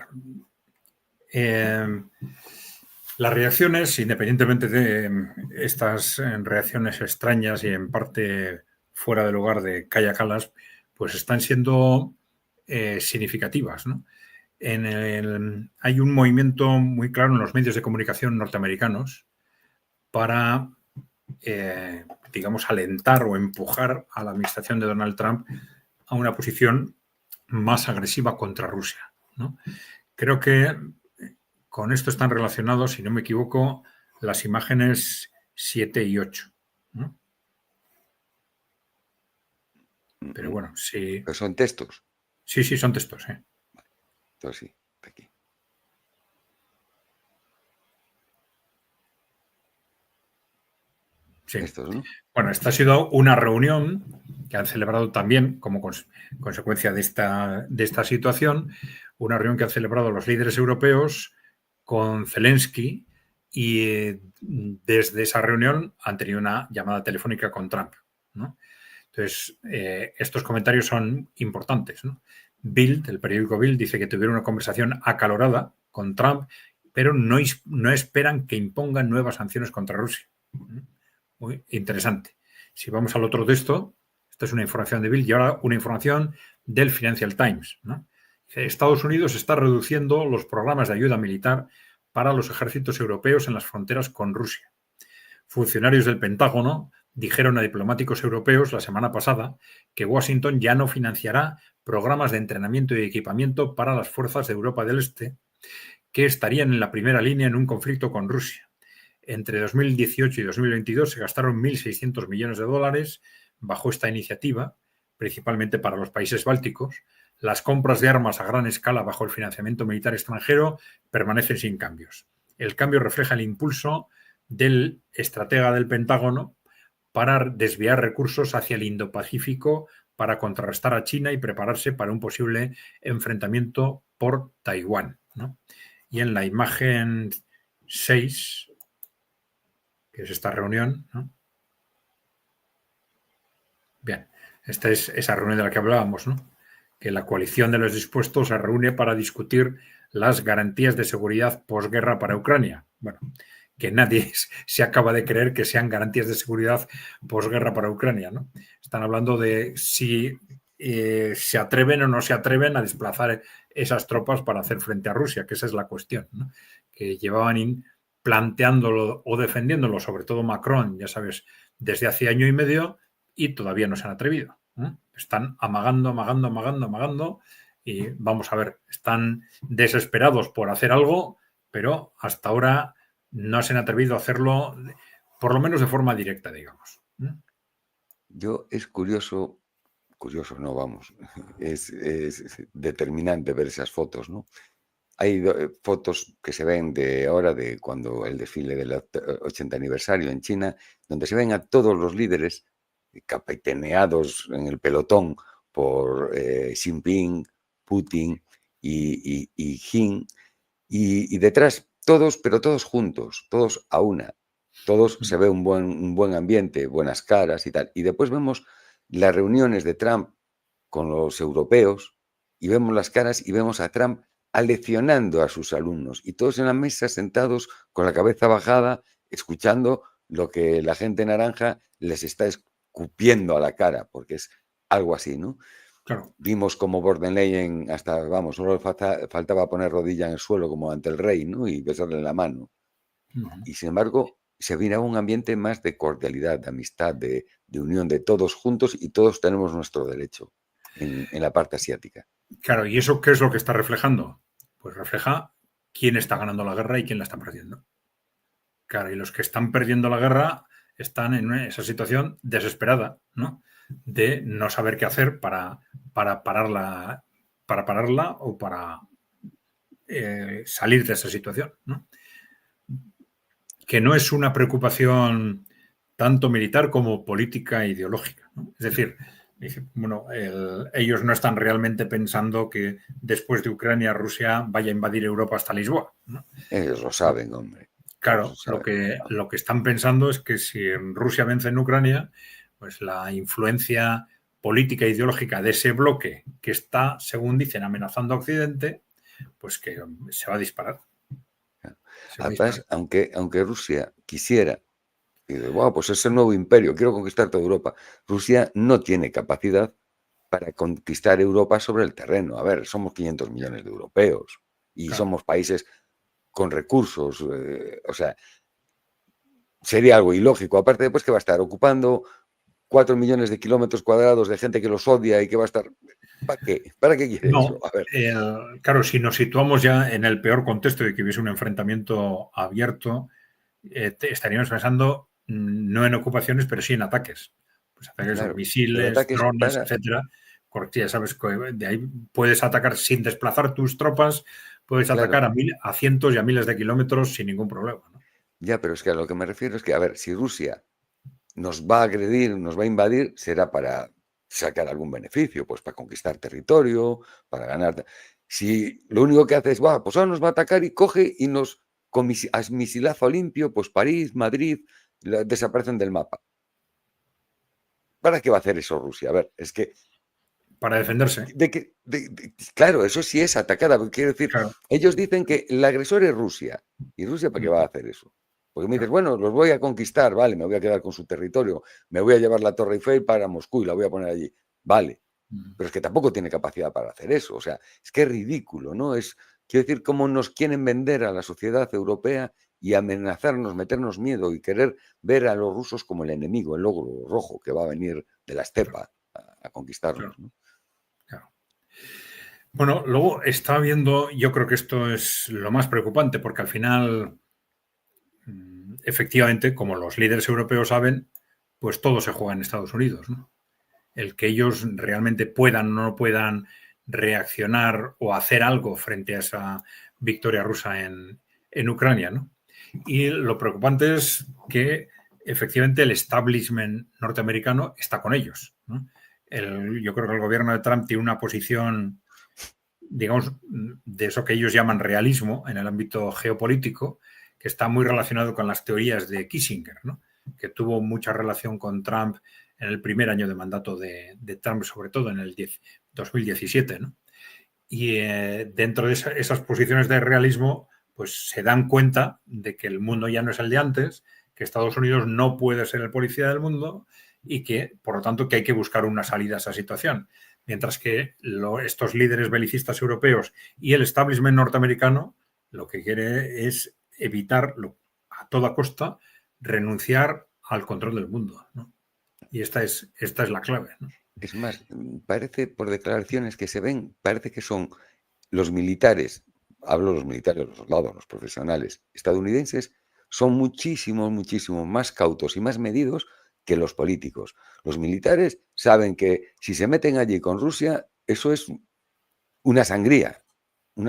Las reacciones, independientemente de estas reacciones extrañas y en parte fuera de lugar de Kaja Kallas, pues están siendo significativas, ¿no? Hay un movimiento muy claro en los medios de comunicación norteamericanos para, digamos, alentar o empujar a la administración de Donald Trump a una posición más agresiva contra Rusia, ¿no? Creo que con esto están relacionados, si no me equivoco, las imágenes 7 y 8, ¿no? Pero bueno, sí. ¿Pero son textos? Sí, son textos, ¿eh? Entonces sí, aquí. Sí. Estos, ¿no? Bueno, esta ha sido una reunión que han celebrado también como consecuencia de esta situación, una reunión que han celebrado los líderes europeos con Zelensky y desde esa reunión han tenido una llamada telefónica con Trump, ¿no? Entonces, estos comentarios son importantes, ¿no? Bild, el periódico Bild, dice que tuvieron una conversación acalorada con Trump, pero no esperan que impongan nuevas sanciones contra Rusia. Muy interesante. Si vamos al otro texto, esta es una información de Bild y ahora una información del Financial Times, ¿no? Estados Unidos está reduciendo los programas de ayuda militar para los ejércitos europeos en las fronteras con Rusia. Funcionarios del Pentágono dijeron a diplomáticos europeos la semana pasada que Washington ya no financiará programas de entrenamiento y equipamiento para las fuerzas de Europa del Este que estarían en la primera línea en un conflicto con Rusia. Entre 2018 y 2022 se gastaron 1.600 millones de dólares bajo esta iniciativa, principalmente para los países bálticos. Las compras de armas a gran escala bajo el financiamiento militar extranjero permanecen sin cambios. El cambio refleja el impulso del estratega del Pentágono para desviar recursos hacia el Indo-Pacífico para contrarrestar a China y prepararse para un posible enfrentamiento por Taiwán, ¿no? Y en la imagen 6, que es esta reunión, ¿no? Bien, esta es esa reunión de la que hablábamos, ¿no? Que la coalición de los dispuestos se reúne para discutir las garantías de seguridad posguerra para Ucrania. Bueno, que nadie se acaba de creer que sean garantías de seguridad posguerra para Ucrania, ¿no? Están hablando de si se atreven o no se atreven a desplazar esas tropas para hacer frente a Rusia, que esa es la cuestión, ¿no? Que llevaban planteándolo o defendiéndolo, sobre todo Macron, ya sabes, desde hace año y medio y todavía no se han atrevido, ¿eh? Están amagando y vamos a ver, están desesperados por hacer algo, pero hasta ahora no se han atrevido a hacerlo, por lo menos de forma directa, digamos. Es curioso no, vamos, es determinante ver esas fotos, ¿no? Hay fotos que se ven de ahora, de cuando el desfile del 80 aniversario en China, donde se ven a todos los líderes capitaneados en el pelotón por Xi Jinping, Putin y Jin, y detrás todos, pero todos juntos, todos a una. Todos se ve un buen ambiente, buenas caras y tal. Y después vemos las reuniones de Trump con los europeos y vemos las caras y vemos a Trump aleccionando a sus alumnos y todos en la mesa sentados con la cabeza bajada, escuchando lo que la gente naranja les está escupiendo a la cara, porque es algo así, ¿no? Claro. Vimos como Bordenleyen hasta, vamos, solo faltaba poner rodilla en el suelo como ante el rey, ¿no? Y besarle la mano. Y sin embargo, se viene a un ambiente más de cordialidad, de amistad, de unión, de todos juntos y todos tenemos nuestro derecho en la parte asiática. Claro, ¿y eso qué es lo que está reflejando? Pues refleja quién está ganando la guerra y quién la está perdiendo. Claro, y los que están perdiendo la guerra están en esa situación desesperada, ¿no? De no saber qué hacer para pararla o para salir de esa situación, ¿no? Que no es una preocupación tanto militar como política e ideológica, ¿no? Es decir, bueno, ellos no están realmente pensando que después de Ucrania Rusia vaya a invadir Europa hasta Lisboa, ¿no? Ellos lo saben, hombre. Claro, lo que están pensando es que si Rusia vence en Ucrania, pues la influencia política e ideológica de ese bloque que está, según dicen, amenazando a Occidente, pues que se va a disparar. Además, aunque Rusia quisiera, y dice, wow, pues es el nuevo imperio, quiero conquistar toda Europa. Rusia no tiene capacidad para conquistar Europa sobre el terreno. A ver, somos 500 millones de europeos y somos países con recursos. O sea, sería algo ilógico. Aparte, después que va a estar ocupando 4 millones de kilómetros cuadrados de gente que los odia y que va a estar... ¿Para qué? ¿Para qué quiere eso? A ver. Claro, si nos situamos ya en el peor contexto de que hubiese un enfrentamiento abierto, estaríamos pensando no en ocupaciones, pero sí en ataques. Pues ataques con misiles, drones, etcétera. Porque ya sabes que de ahí puedes atacar sin desplazar tus tropas, puedes atacar a cientos y a miles de kilómetros sin ningún problema, ¿no? Ya, pero es que a lo que me refiero es que, a ver, si Rusia nos va a agredir, nos va a invadir, será para sacar algún beneficio, pues para conquistar territorio, para ganar. Si lo único que hace es, pues ahora nos va a atacar y coge y nos, con misilazo limpio, pues París, Madrid, desaparecen del mapa. ¿Para qué va a hacer eso Rusia? A ver, es que... Para defenderse. Claro, eso sí es atacada. Quiero decir, ellos dicen que el agresor es Rusia. ¿Y Rusia para qué va a hacer eso? Porque me dices, bueno, los voy a conquistar, vale, me voy a quedar con su territorio, me voy a llevar la Torre Eiffel para Moscú y la voy a poner allí. Vale, pero es que tampoco tiene capacidad para hacer eso. O sea, es que es ridículo, ¿no? Quiero decir, cómo nos quieren vender a la sociedad europea y amenazarnos, meternos miedo y querer ver a los rusos como el enemigo, el ogro rojo que va a venir de la estepa a conquistarnos, ¿no? Bueno, luego está viendo, yo creo que esto es lo más preocupante, porque al final, efectivamente, como los líderes europeos saben, pues todo se juega en Estados Unidos, ¿no? El que ellos realmente puedan o no puedan reaccionar o hacer algo frente a esa victoria rusa en Ucrania, ¿no? Y lo preocupante es que efectivamente el establishment norteamericano está con ellos, ¿no? Yo creo que el gobierno de Trump tiene una posición, digamos, de eso que ellos llaman realismo en el ámbito geopolítico, que está muy relacionado con las teorías de Kissinger, ¿no? Que tuvo mucha relación con Trump en el primer año de mandato de Trump, sobre todo en el 2017, ¿no? Y dentro de esas posiciones de realismo, pues se dan cuenta de que el mundo ya no es el de antes, que Estados Unidos no puede ser el policía del mundo y que, por lo tanto, que hay que buscar una salida a esa situación. Mientras que estos líderes belicistas europeos y el establishment norteamericano lo que quiere es evitar a toda costa renunciar al control del mundo, ¿no? Y esta es la clave, ¿no? Es más, parece, por declaraciones que se ven, parece que son los militares, hablo de los militares, los soldados, los profesionales estadounidenses, son muchísimo más cautos y más medidos que los políticos. Los militares saben que si se meten allí con Rusia, eso es una sangría,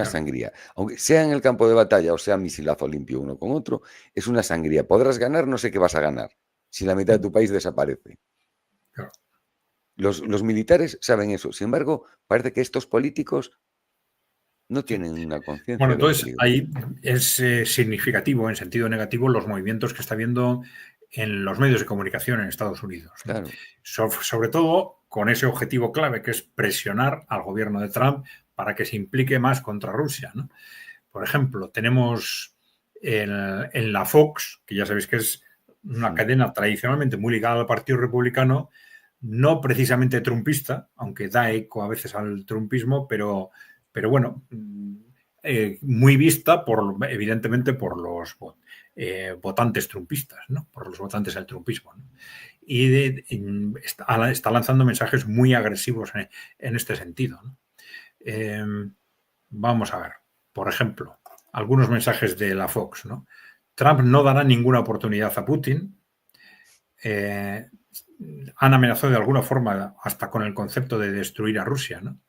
sangría. Aunque sea en el campo de batalla o sea misilazo limpio uno con otro, es una sangría. Podrás ganar, no sé qué vas a ganar, si la mitad de tu país desaparece. Claro. Los militares saben eso. Sin embargo, parece que estos políticos no tienen una conciencia. Bueno, entonces ahí es significativo, en sentido negativo, los movimientos que está habiendo en los medios de comunicación en Estados Unidos, ¿no? Claro. Sobre todo con ese objetivo clave que es presionar al gobierno de Trump para que se implique más contra Rusia, ¿no? Por ejemplo, tenemos en la Fox, que ya sabéis que es una cadena tradicionalmente muy ligada al Partido Republicano, no precisamente trumpista, aunque da eco a veces al trumpismo, pero bueno, muy vista evidentemente por los votantes trumpistas, ¿no? Por los votantes del trumpismo, ¿no? Y está lanzando mensajes muy agresivos en este sentido, ¿no? Vamos a ver, por ejemplo, algunos mensajes de la Fox, ¿no? Trump no dará ninguna oportunidad a Putin. Han amenazado de alguna forma hasta con el concepto de destruir a Rusia, ¿no?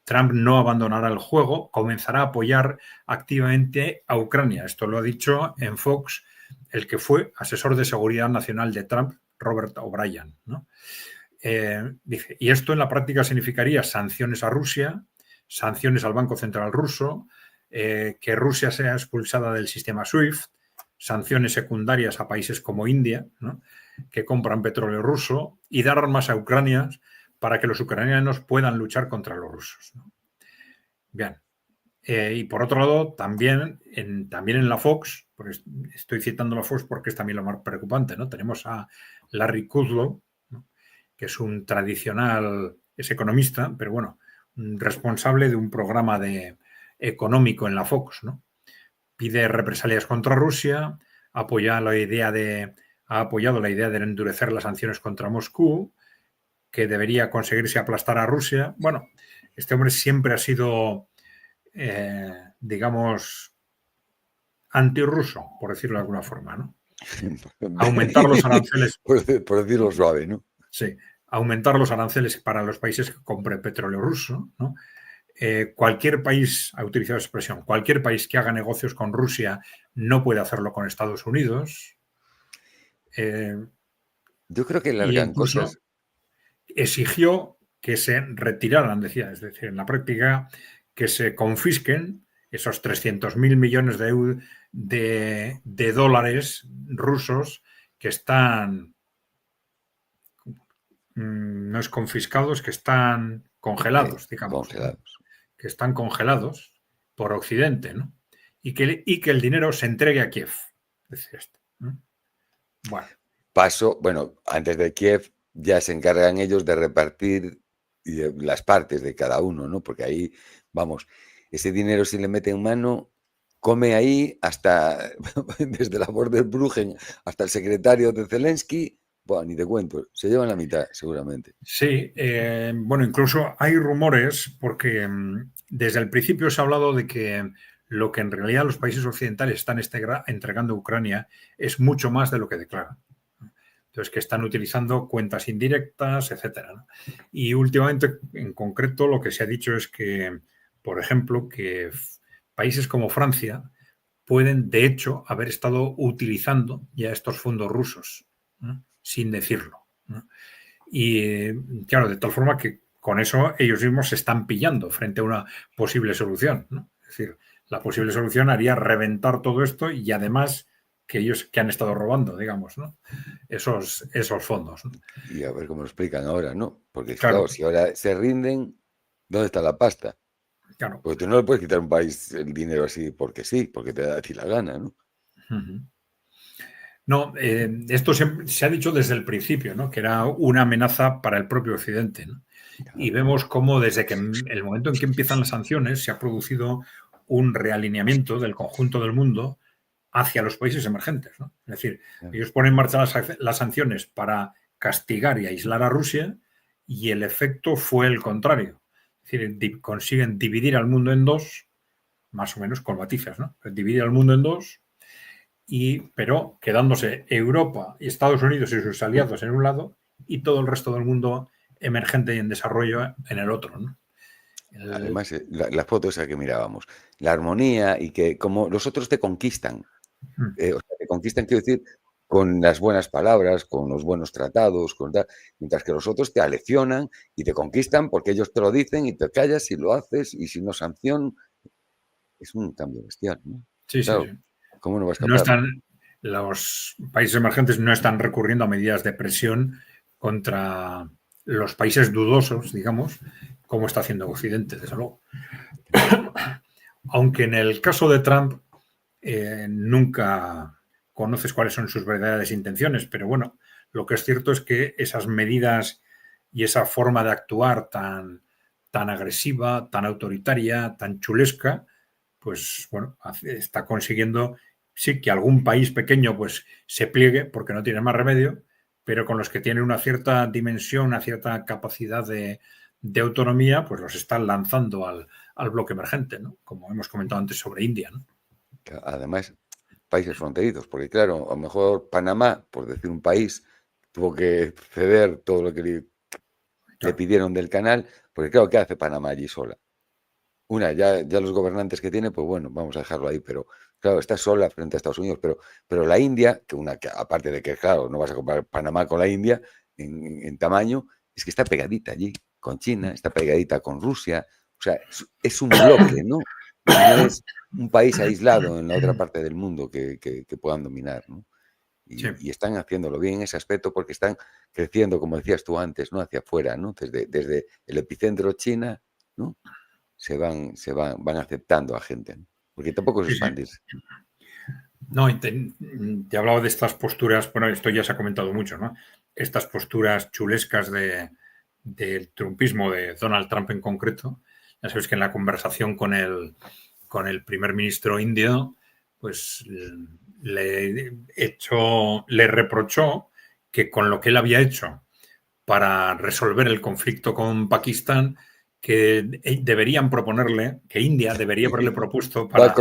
Trump no abandonará el juego, comenzará a apoyar activamente a Ucrania. Esto lo ha dicho en Fox el que fue asesor de seguridad nacional de Trump, Robert O'Brien, ¿no? Dice, y esto en la práctica significaría sanciones a Rusia, sanciones al Banco Central ruso, que Rusia sea expulsada del sistema SWIFT, sanciones secundarias a países como India, ¿no? Que compran petróleo ruso, y dar armas a Ucrania para que los ucranianos puedan luchar contra los rusos, ¿no? Bien. Y por otro lado, también en la Fox, porque estoy citando la Fox porque es también lo más preocupante, ¿no? Tenemos a Larry Kudlow, ¿no? Que es un tradicional, es economista, pero bueno, responsable de un programa económico en la Fox, ¿no? Pide represalias contra Rusia, ha apoyado la idea de endurecer las sanciones contra Moscú, que debería conseguirse aplastar a Rusia. Bueno, este hombre siempre ha sido, digamos, antirruso, por decirlo de alguna forma, ¿no? Aumentar los aranceles. por decirlo suave, ¿no? Sí, aumentar los aranceles para los países que compren petróleo ruso, ¿no? Cualquier país, ha utilizado esa expresión, cualquier país que haga negocios con Rusia no puede hacerlo con Estados Unidos. Yo creo que Y largan incluso cosas. exigió que se retiraran, decía, es decir, en la práctica, que se confisquen esos 300.000 millones de dólares rusos que están, no es confiscados, que están congelados, digamos, Congelados. ¿no? Que están congelados por Occidente, ¿no? Y que el dinero se entregue a Kiev, decía esto, ¿no? Bueno, antes de Kiev ya se encargan ellos de repartir las partes de cada uno, ¿no? Porque ahí, vamos, ese dinero si le mete en mano, come ahí hasta, desde la Border-Bruggen hasta el secretario de Zelensky, bueno, ni te cuento, se llevan la mitad, seguramente. Sí, bueno, incluso hay rumores, porque desde el principio se ha hablado de que lo que en realidad los países occidentales están entregando a Ucrania es mucho más de lo que declaran. Entonces, que están utilizando cuentas indirectas, etcétera, ¿no? Y últimamente, en concreto, lo que se ha dicho es que, por ejemplo, que países como Francia pueden, de hecho, haber estado utilizando ya estos fondos rusos, ¿no? Sin decirlo, ¿no? Y claro, de tal forma que con eso ellos mismos se están pillando frente a una posible solución, ¿no? Es decir, la posible solución haría reventar todo esto y además que ellos que han estado robando, digamos, ¿no? Esos fondos, ¿no? Y a ver cómo lo explican ahora, ¿no? Porque Claro, si ahora se rinden, ¿dónde está la pasta? claro. Porque tú no le puedes quitar a un país el dinero así porque sí, porque te da a ti la gana, ¿no? No, esto se ha dicho desde el principio, ¿no? Que era una amenaza para el propio Occidente, ¿no? Y vemos cómo desde que el momento en que empiezan las sanciones se ha producido un realineamiento del conjunto del mundo hacia los países emergentes, ¿no? Es decir, ellos ponen en marcha las sanciones para castigar y aislar a Rusia y el efecto fue el contrario. Es decir, consiguen dividir al mundo en dos, más o menos con matices, ¿no? Dividir al mundo en dos, pero quedándose Europa y Estados Unidos y sus aliados en un lado y todo el resto del mundo emergente y en desarrollo en el otro, ¿no? Además, la foto esa que mirábamos, la armonía y que como los otros te conquistan, o sea, te conquistan, quiero decir, con las buenas palabras, con los buenos tratados, mientras que los otros te aleccionan y te conquistan porque ellos te lo dicen y te callas y lo haces y si no sanción, es un cambio bestial, ¿no? Sí, Claro, sí, sí. ¿cómo no va a escapar? Los países emergentes no están recurriendo a medidas de presión contra los países dudosos, digamos, como está haciendo Occidente, desde luego. Aunque en el caso de Trump nunca conoces cuáles son sus verdaderas intenciones, pero bueno, lo que es cierto es que esas medidas y esa forma de actuar tan agresiva, tan autoritaria, tan chulesca, pues bueno, está consiguiendo sí que algún país pequeño pues se pliegue porque no tiene más remedio, pero con los que tienen una cierta dimensión, una cierta capacidad de autonomía, pues los están lanzando al bloque emergente, ¿no? Como hemos comentado antes sobre India, ¿no? Además, países fronterizos, porque claro, a lo mejor Panamá, por decir un país, tuvo que ceder todo lo que le pidieron del canal, porque claro, ¿qué hace Panamá allí sola? Ya los gobernantes que tiene, pues bueno, vamos a dejarlo ahí, pero claro, está sola frente a Estados Unidos, pero la India, que aparte de que, claro, no vas a comparar Panamá con la India en tamaño, es que está pegadita allí con China, está pegadita con Rusia, o sea, es un bloque, ¿no? No es un país aislado en la otra parte del mundo que puedan dominar, ¿no? Y están haciéndolo bien en ese aspecto porque están creciendo, como decías tú antes, ¿no? Hacia afuera, ¿no? Desde el epicentro China, ¿no? van aceptando a gente, ¿no? Porque tampoco es expandirse. No, te hablaba de estas posturas, bueno, esto ya se ha comentado mucho, ¿no? Estas posturas chulescas del trumpismo, de Donald Trump en concreto. Ya sabes que en la conversación con el primer ministro indio, pues le reprochó que con lo que él había hecho para resolver el conflicto con Pakistán, que deberían proponerle, que India debería haberle propuesto para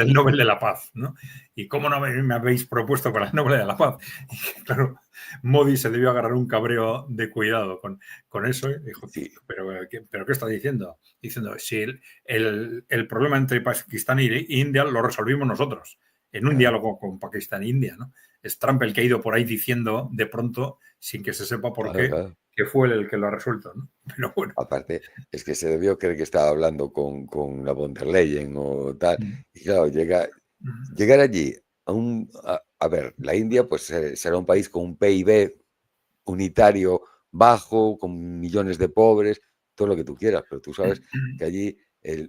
el Nobel de la Paz, ¿no? ¿Y cómo no me habéis propuesto para el Nobel de la Paz? Y claro, Modi se debió agarrar un cabreo de cuidado con eso. Y dijo, sí. ¿Pero qué está diciendo? Diciendo, si el problema entre Pakistán e India lo resolvimos nosotros, en un diálogo con Pakistán e India, ¿no? Es Trump el que ha ido por ahí diciendo de pronto, sin que se sepa por qué, que fue el que lo ha resuelto, ¿no? Pero bueno. Aparte, es que se debió creer que estaba hablando con la von der Leyen o tal. Y claro, llegar allí a ver, la India pues será un país con un PIB unitario bajo, con millones de pobres, todo lo que tú quieras, pero tú sabes que allí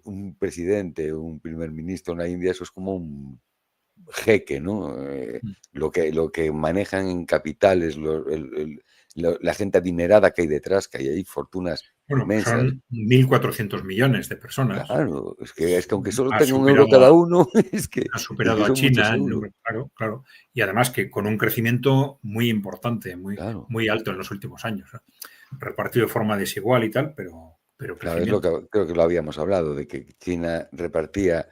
un presidente, un primer ministro en la India, eso es como un jeque, ¿no? Lo que manejan en capitales, la gente adinerada que hay detrás, que hay ahí fortunas inmensas. Son 1.400 millones de personas. Claro, es que aunque solo tenga un euro cada uno, es que ha superado a China, claro. Y además que con un crecimiento muy importante, muy alto en los últimos años, ¿no? Repartido de forma desigual y tal, pero claro, es lo que creo que lo habíamos hablado, de que China repartía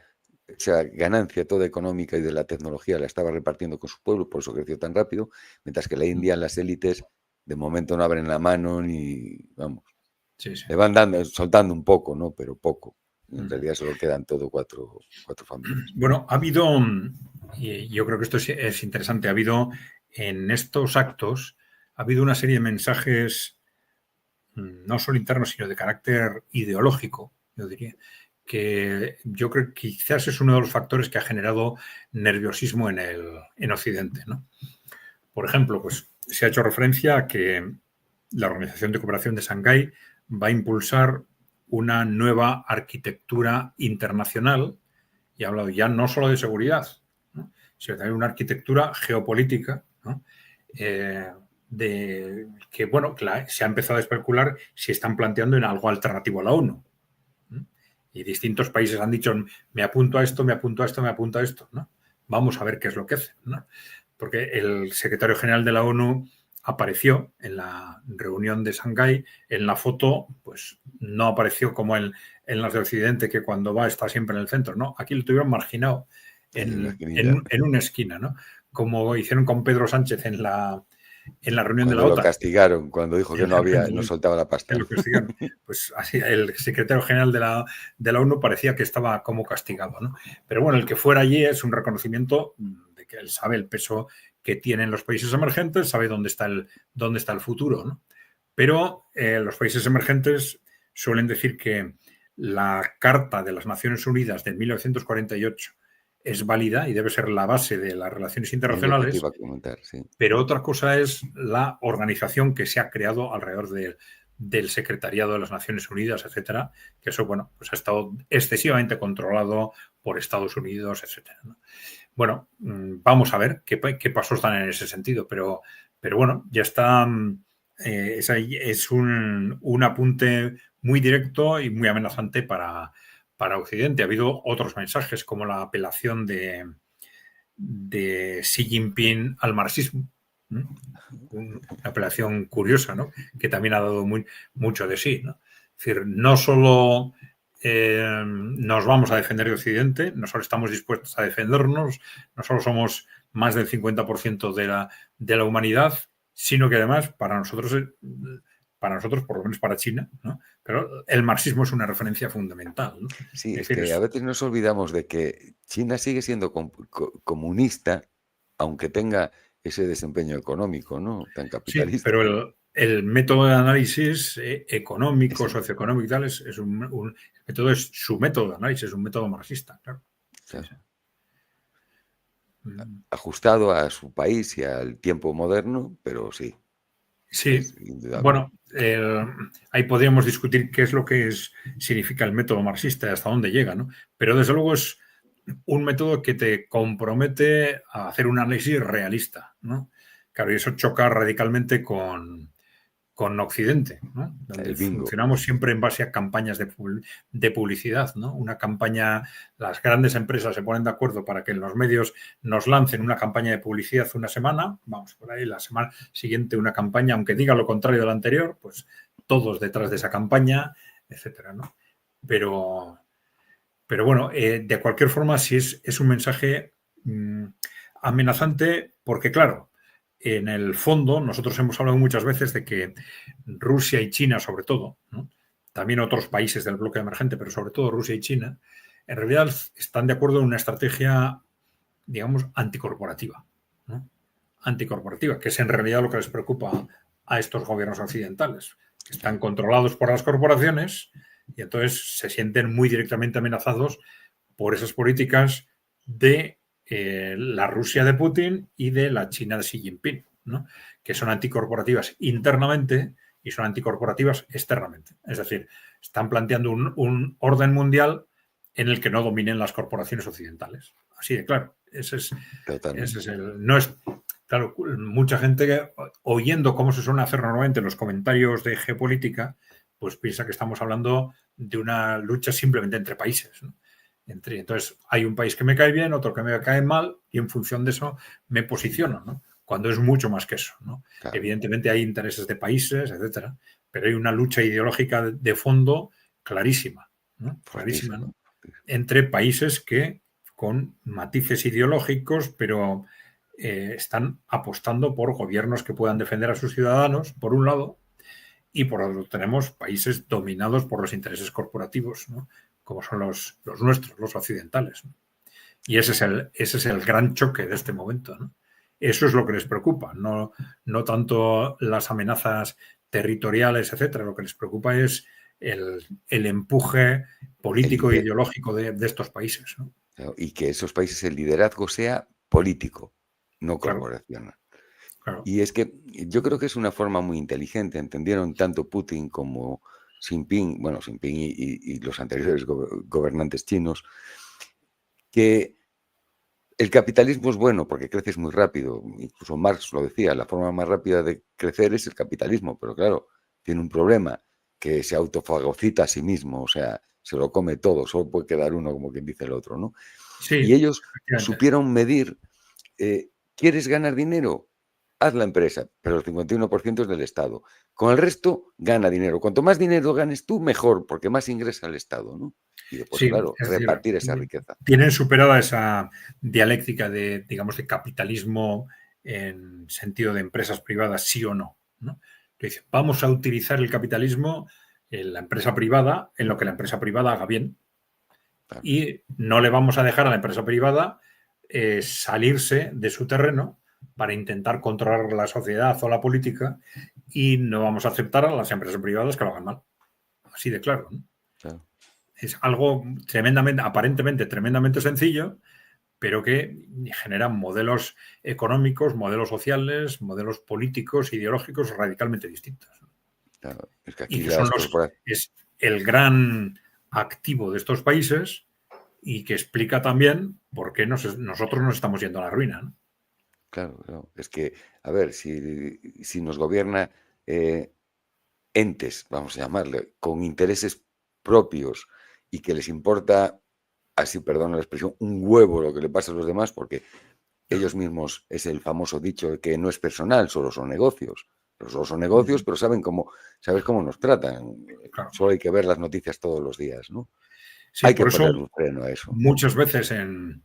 esa ganancia toda económica y de la tecnología la estaba repartiendo con su pueblo, por eso creció tan rápido, mientras que la India, las élites, de momento no abren la mano ni, vamos, le van soltando un poco, ¿no? Pero poco. En realidad solo quedan todo cuatro familias. Bueno, ha habido, y yo creo que esto es interesante, ha habido en estos actos, ha habido una serie de mensajes, no solo internos, sino de carácter ideológico, yo diría, que yo creo que quizás es uno de los factores que ha generado nerviosismo en Occidente, ¿no? Por ejemplo, pues se ha hecho referencia a que la Organización de Cooperación de Shanghái va a impulsar una nueva arquitectura internacional, y ha hablado ya no solo de seguridad, ¿no?, sino también una arquitectura geopolítica, ¿no?, de que, bueno, se ha empezado a especular si están planteando en algo alternativo a la ONU. Y distintos países han dicho, me apunto a esto, me apunto a esto, me apunto a esto, ¿no? Vamos a ver qué es lo que hacen, ¿no? Porque el secretario general de la ONU apareció en la reunión de Shanghái. En la foto, pues no apareció como en las de Occidente, que cuando va está siempre en el centro, ¿no? Aquí lo tuvieron marginado en una esquina, ¿no? Como hicieron con Pedro Sánchez en la reunión de la OTAN. Lo castigaron cuando dijo que no soltaba la pasta. Lo castigaron. Pues así, el secretario general de la ONU parecía que estaba como castigado, ¿no? Pero bueno, el que fuera allí es un reconocimiento de que él sabe el peso que tienen los países emergentes, sabe dónde está el futuro, ¿no? Pero los países emergentes suelen decir que la Carta de las Naciones Unidas de 1948 es válida y debe ser la base de las relaciones internacionales. Es lo que te iba a comentar, sí. Pero otra cosa es la organización que se ha creado alrededor del Secretariado de las Naciones Unidas, etcétera, que eso, bueno, pues ha estado excesivamente controlado por Estados Unidos, etcétera, ¿no? Bueno, vamos a ver qué pasos dan en ese sentido, pero bueno, ya está. Es un apunte muy directo y muy amenazante para Occidente. Ha habido otros mensajes, como la apelación de Xi Jinping al marxismo. Una apelación curiosa, ¿no?, que también ha dado mucho de sí, ¿no? Es decir, no solo nos vamos a defender de Occidente, no solo estamos dispuestos a defendernos, no solo somos más del 50% de la humanidad, sino que además para nosotros, por lo menos para China, ¿no?, pero el marxismo es una referencia fundamental, ¿no? Sí, es que a veces nos olvidamos de que China sigue siendo comunista, aunque tenga ese desempeño económico, ¿no?, tan capitalista. Sí, pero el método de análisis económico, socioeconómico y tal, es un método, es su método de análisis, es un método marxista, claro. Claro. Ajustado a su país y al tiempo moderno, pero sí. Sí, bueno, ahí podríamos discutir qué es lo que significa el método marxista y hasta dónde llega, ¿no? Pero desde luego es un método que te compromete a hacer un análisis realista, ¿no? Claro, y eso choca radicalmente con Occidente, ¿no? Donde funcionamos siempre en base a campañas de publicidad, ¿no? Una campaña, las grandes empresas se ponen de acuerdo para que en los medios nos lancen una campaña de publicidad una semana, vamos por ahí, la semana siguiente una campaña, aunque diga lo contrario de la anterior, pues todos detrás de esa campaña, etcétera, ¿no? Pero bueno, de cualquier forma, sí es un mensaje amenazante porque, claro, en el fondo, nosotros hemos hablado muchas veces de que Rusia y China, sobre todo, ¿no? También otros países del bloque emergente, pero sobre todo Rusia y China, en realidad están de acuerdo en una estrategia, digamos, anticorporativa, ¿no? Anticorporativa, que es en realidad lo que les preocupa a estos gobiernos occidentales, que están controlados por las corporaciones y entonces se sienten muy directamente amenazados por esas políticas de la Rusia de Putin y de la China de Xi Jinping, ¿no? Que son anticorporativas internamente y son anticorporativas externamente. Es decir, están planteando un orden mundial en el que no dominen las corporaciones occidentales. Así de claro. Ese es el. No es. Claro, mucha gente oyendo cómo se suele hacer normalmente en los comentarios de geopolítica, pues piensa que estamos hablando de una lucha simplemente entre países, ¿no? Entonces, hay un país que me cae bien, otro que me cae mal, y en función de eso me posiciono, ¿no? Cuando es mucho más que eso, ¿no? Claro. Evidentemente hay intereses de países, etcétera, pero hay una lucha ideológica de fondo clarísima, ¿no? Clarísima, ¿no? Entre países que, con matices ideológicos, pero están apostando por gobiernos que puedan defender a sus ciudadanos, por un lado, y por otro tenemos países dominados por los intereses corporativos, ¿no? Como son los nuestros, los occidentales, ¿no? Y ese es el gran choque de este momento, ¿no? Eso es lo que les preocupa, no tanto las amenazas territoriales, etcétera. Lo que les preocupa es el empuje político e ideológico de estos países, ¿no? Y que esos países el liderazgo sea político, no corporacional. Claro. Y es que yo creo que es una forma muy inteligente. Entendieron tanto Putin como Xi Jinping, bueno, Xi Jinping y los anteriores gobernantes chinos, que el capitalismo es bueno porque creces muy rápido. Incluso Marx lo decía, la forma más rápida de crecer es el capitalismo, pero claro, tiene un problema, que se autofagocita a sí mismo, o sea, se lo come todo, solo puede quedar uno, como quien dice el otro, ¿no? Sí, y ellos supieron medir, ¿quieres ganar dinero? Haz la empresa, pero el 51% es del Estado. Con el resto, gana dinero. Cuanto más dinero ganes tú, mejor, porque más ingresa el Estado, ¿no? Y después, sí, claro, repartir esa riqueza. Tienen superada esa dialéctica de, digamos, de capitalismo en sentido de empresas privadas, sí o no, ¿no? Entonces, vamos a utilizar el capitalismo en la empresa privada en lo que la empresa privada haga bien. Claro. Y no le vamos a dejar a la empresa privada salirse de su terreno para intentar controlar la sociedad o la política, y no vamos a aceptar a las empresas privadas que lo hagan mal. Así de claro, ¿no? Claro. Es algo aparentemente tremendamente sencillo, pero que genera modelos económicos, modelos sociales, modelos políticos, ideológicos radicalmente distintos. Claro. Es que aquí y que es el gran activo de estos países y que explica también por qué nosotros nos estamos yendo a la ruina, ¿no? Claro, claro. Es que, a ver, si nos gobierna entes, vamos a llamarle, con intereses propios y que les importa, así perdón la expresión, un huevo lo que le pasa a los demás, porque ellos mismos, es el famoso dicho de que no es personal, solo son negocios. Solo son negocios, pero sabes cómo nos tratan. Claro. Solo hay que ver las noticias todos los días, ¿no? Sí, hay que poner un freno a eso. Muchas veces en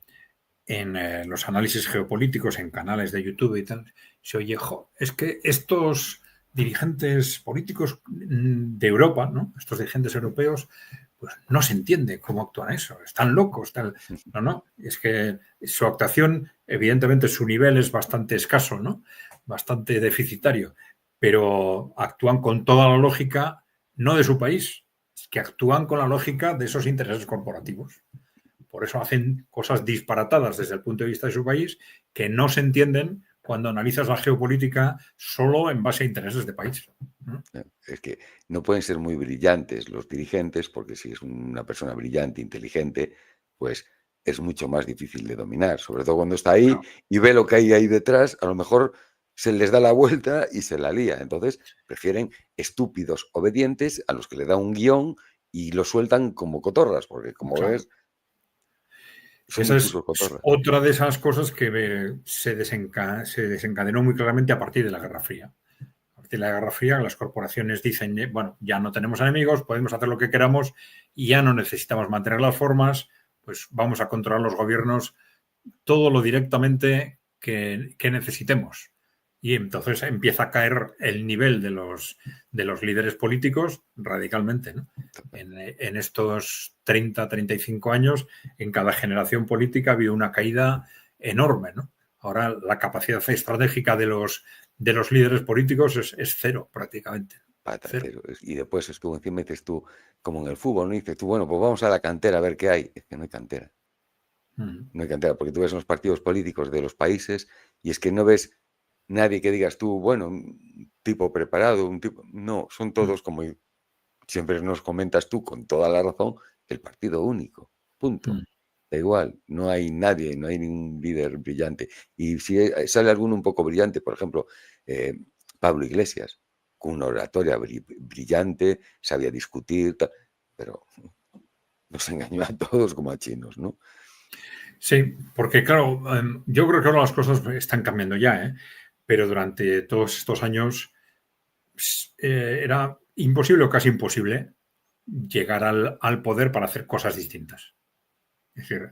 los análisis geopolíticos, en canales de YouTube y tal, se oye, es que estos dirigentes políticos de Europa, ¿no? Estos dirigentes europeos, pues no se entiende cómo actúan eso, están locos, tal. No, es que su actuación, evidentemente su nivel es bastante escaso, ¿no? Bastante deficitario, pero actúan con toda la lógica, no de su país, que actúan con la lógica de esos intereses corporativos. Por eso hacen cosas disparatadas desde el punto de vista de su país que no se entienden cuando analizas la geopolítica solo en base a intereses de país. Es que no pueden ser muy brillantes los dirigentes, porque si es una persona brillante, inteligente, pues es mucho más difícil de dominar, sobre todo cuando está ahí y ve lo que hay ahí detrás, a lo mejor se les da la vuelta y se la lía. Entonces prefieren estúpidos obedientes a los que le da un guión y lo sueltan como cotorras, porque como ves, son esa es cotorras. otra de esas cosas que se desencadenó muy claramente a partir de la Guerra Fría. A partir de la Guerra Fría, las corporaciones dicen, bueno, ya no tenemos enemigos, podemos hacer lo que queramos y ya no necesitamos mantener las formas, pues vamos a controlar los gobiernos todo lo directamente que necesitemos. Y entonces empieza a caer el nivel de los líderes políticos radicalmente, ¿no? En estos 30, 35 años, en cada generación política ha habido una caída enorme, ¿no? Ahora la capacidad estratégica de los líderes políticos es cero prácticamente. Cero. Y después es que encima dices tú, como en el fútbol, ¿no? Dices tú, bueno, pues vamos a la cantera a ver qué hay. Es que no hay cantera. No hay cantera, porque tú ves los partidos políticos de los países y es que no ves nadie que digas tú, bueno, un tipo preparado, un tipo... No, son todos como siempre nos comentas tú con toda la razón, el partido único, punto. Da igual, no hay nadie, no hay ningún líder brillante. Y si sale alguno un poco brillante, por ejemplo, Pablo Iglesias, con una oratoria brillante, sabía discutir, pero nos engañó a todos como a chinos, ¿no? Sí, porque claro, yo creo que ahora las cosas están cambiando ya, pero durante todos estos años era imposible o casi imposible llegar al poder para hacer cosas distintas. Es decir,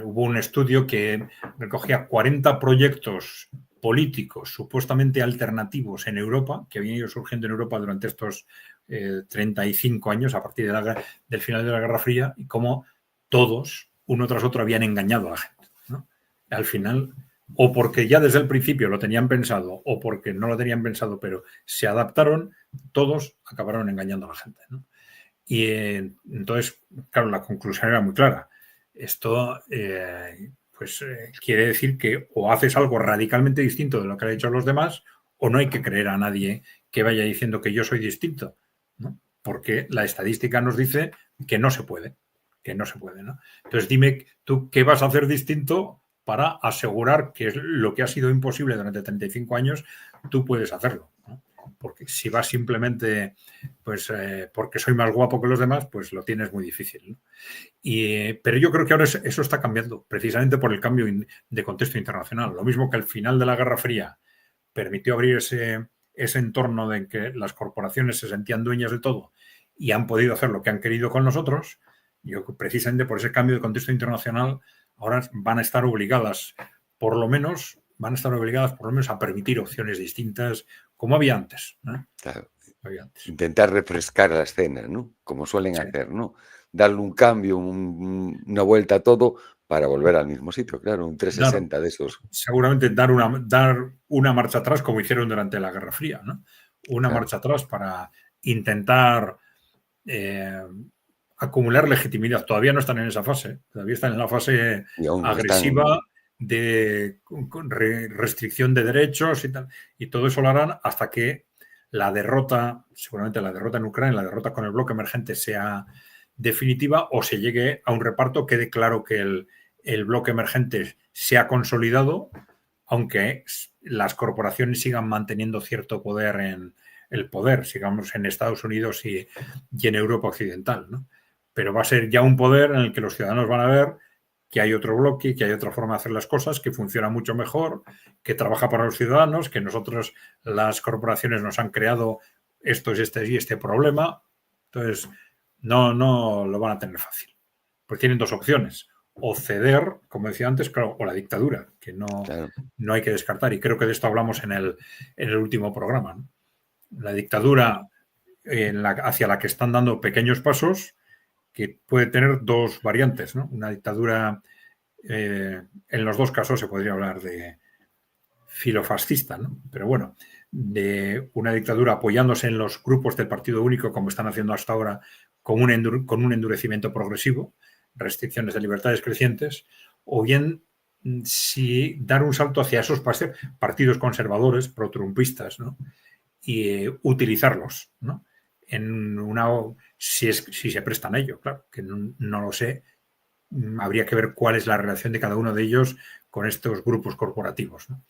hubo un estudio que recogía 40 proyectos políticos supuestamente alternativos en Europa, que habían ido surgiendo en Europa durante estos 35 años, a partir del final de la Guerra Fría, y cómo todos, uno tras otro, habían engañado a la gente, ¿no? Al final, o porque ya desde el principio lo tenían pensado, o porque no lo tenían pensado, pero se adaptaron, todos acabaron engañando a la gente, ¿no? Y entonces, claro, la conclusión era muy clara. Esto quiere decir que o haces algo radicalmente distinto de lo que han hecho los demás, o no hay que creer a nadie que vaya diciendo que yo soy distinto, ¿no? Porque la estadística nos dice que no se puede, ¿no? Entonces dime tú qué vas a hacer distinto para asegurar que lo que ha sido imposible durante 35 años, tú puedes hacerlo, ¿no? Porque si vas simplemente porque soy más guapo que los demás, pues lo tienes muy difícil, ¿no? Pero yo creo que ahora eso está cambiando, precisamente por el cambio de contexto internacional. Lo mismo que al final de la Guerra Fría permitió abrir ese entorno de que las corporaciones se sentían dueñas de todo y han podido hacer lo que han querido con nosotros. Yo, precisamente por ese cambio de contexto internacional, ahora van a estar obligadas, por lo menos, a permitir opciones distintas como había antes, ¿no? Claro. Intentar refrescar la escena, ¿no? Como suelen hacer, ¿no? Darle un cambio, una vuelta a todo para volver al mismo sitio, claro, un 360 de esos. Seguramente dar una marcha atrás como hicieron durante la Guerra Fría, ¿no? Una marcha atrás para intentar acumular legitimidad. Todavía no están en esa fase, todavía están en la fase agresiva de restricción de derechos y tal. Y todo eso lo harán hasta que la derrota, seguramente la derrota en Ucrania, la derrota con el bloque emergente sea definitiva o se llegue a un reparto, quede claro que el bloque emergente se ha consolidado, aunque las corporaciones sigan manteniendo cierto poder sigamos, en Estados Unidos y en Europa occidental, ¿no? Pero va a ser ya un poder en el que los ciudadanos van a ver que hay otro bloque, que hay otra forma de hacer las cosas, que funciona mucho mejor, que trabaja para los ciudadanos, que nosotros, las corporaciones, nos han creado esto es este problema. Entonces, no lo van a tener fácil. Pues tienen dos opciones. O ceder, como decía antes, claro, o la dictadura, que no hay que descartar. Y creo que de esto hablamos en el último programa, ¿no? La dictadura hacia la que están dando pequeños pasos, que puede tener dos variantes, ¿no? Una dictadura, en los dos casos se podría hablar de filofascista, ¿no? Pero bueno, de una dictadura apoyándose en los grupos del Partido Único, como están haciendo hasta ahora, con un endurecimiento progresivo, restricciones de libertades crecientes, o bien si dar un salto hacia esos partidos conservadores, pro-trumpistas, ¿no? Y utilizarlos, ¿no? Si se prestan a ello, claro, que no lo sé. Habría que ver cuál es la relación de cada uno de ellos con estos grupos corporativos, ¿no?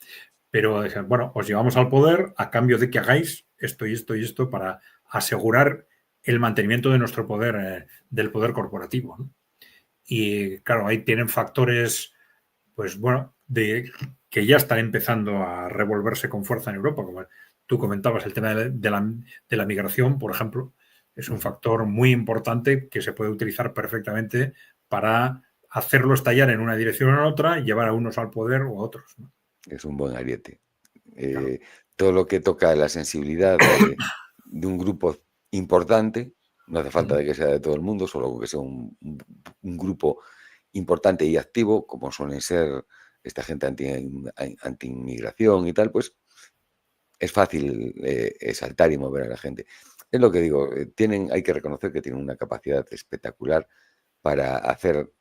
Pero, bueno, os llevamos al poder a cambio de que hagáis esto y esto y esto para asegurar el mantenimiento de nuestro poder, del poder corporativo, ¿no? Y, claro, ahí tienen factores, pues, bueno, que ya están empezando a revolverse con fuerza en Europa, como tú comentabas, el tema de la migración, por ejemplo, es un factor muy importante que se puede utilizar perfectamente para hacerlo estallar en una dirección o en otra y llevar a unos al poder o a otros, ¿no? Es un buen ariete. Claro. Todo lo que toca la sensibilidad de un grupo importante, no hace falta de que sea de todo el mundo, solo que sea un grupo importante y activo, como suelen ser esta gente anti-inmigración y tal, pues es fácil saltar y mover a la gente. Es lo que digo, hay que reconocer que tienen una capacidad espectacular para hacer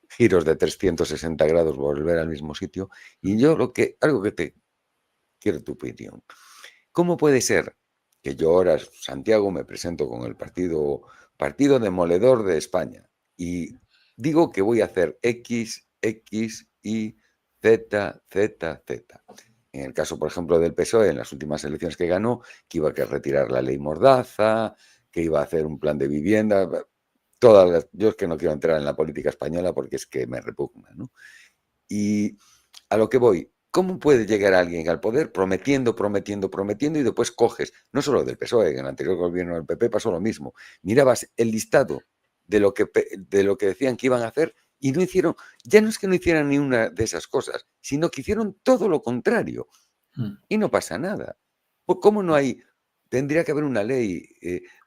giros de 360 grados, volver al mismo sitio. Y yo algo que te quiero tu opinión. ¿Cómo puede ser que yo ahora, Santiago, me presento con el Partido Demoledor de España y digo que voy a hacer X, X, Y, Z, Z, Z? En el caso, por ejemplo, del PSOE, en las últimas elecciones que ganó, que iba a retirar la ley Mordaza, que iba a hacer un plan de vivienda. Yo es que no quiero entrar en la política española porque es que me repugna, ¿no? Y a lo que voy, ¿cómo puede llegar alguien al poder prometiendo y después coges, no solo del PSOE, en el anterior gobierno del PP pasó lo mismo, mirabas el listado de lo que decían que iban a hacer y no hicieron, ya no es que no hicieran ni una de esas cosas, sino que hicieron todo lo contrario y no pasa nada? Pues ¿cómo no hay? Tendría que haber una ley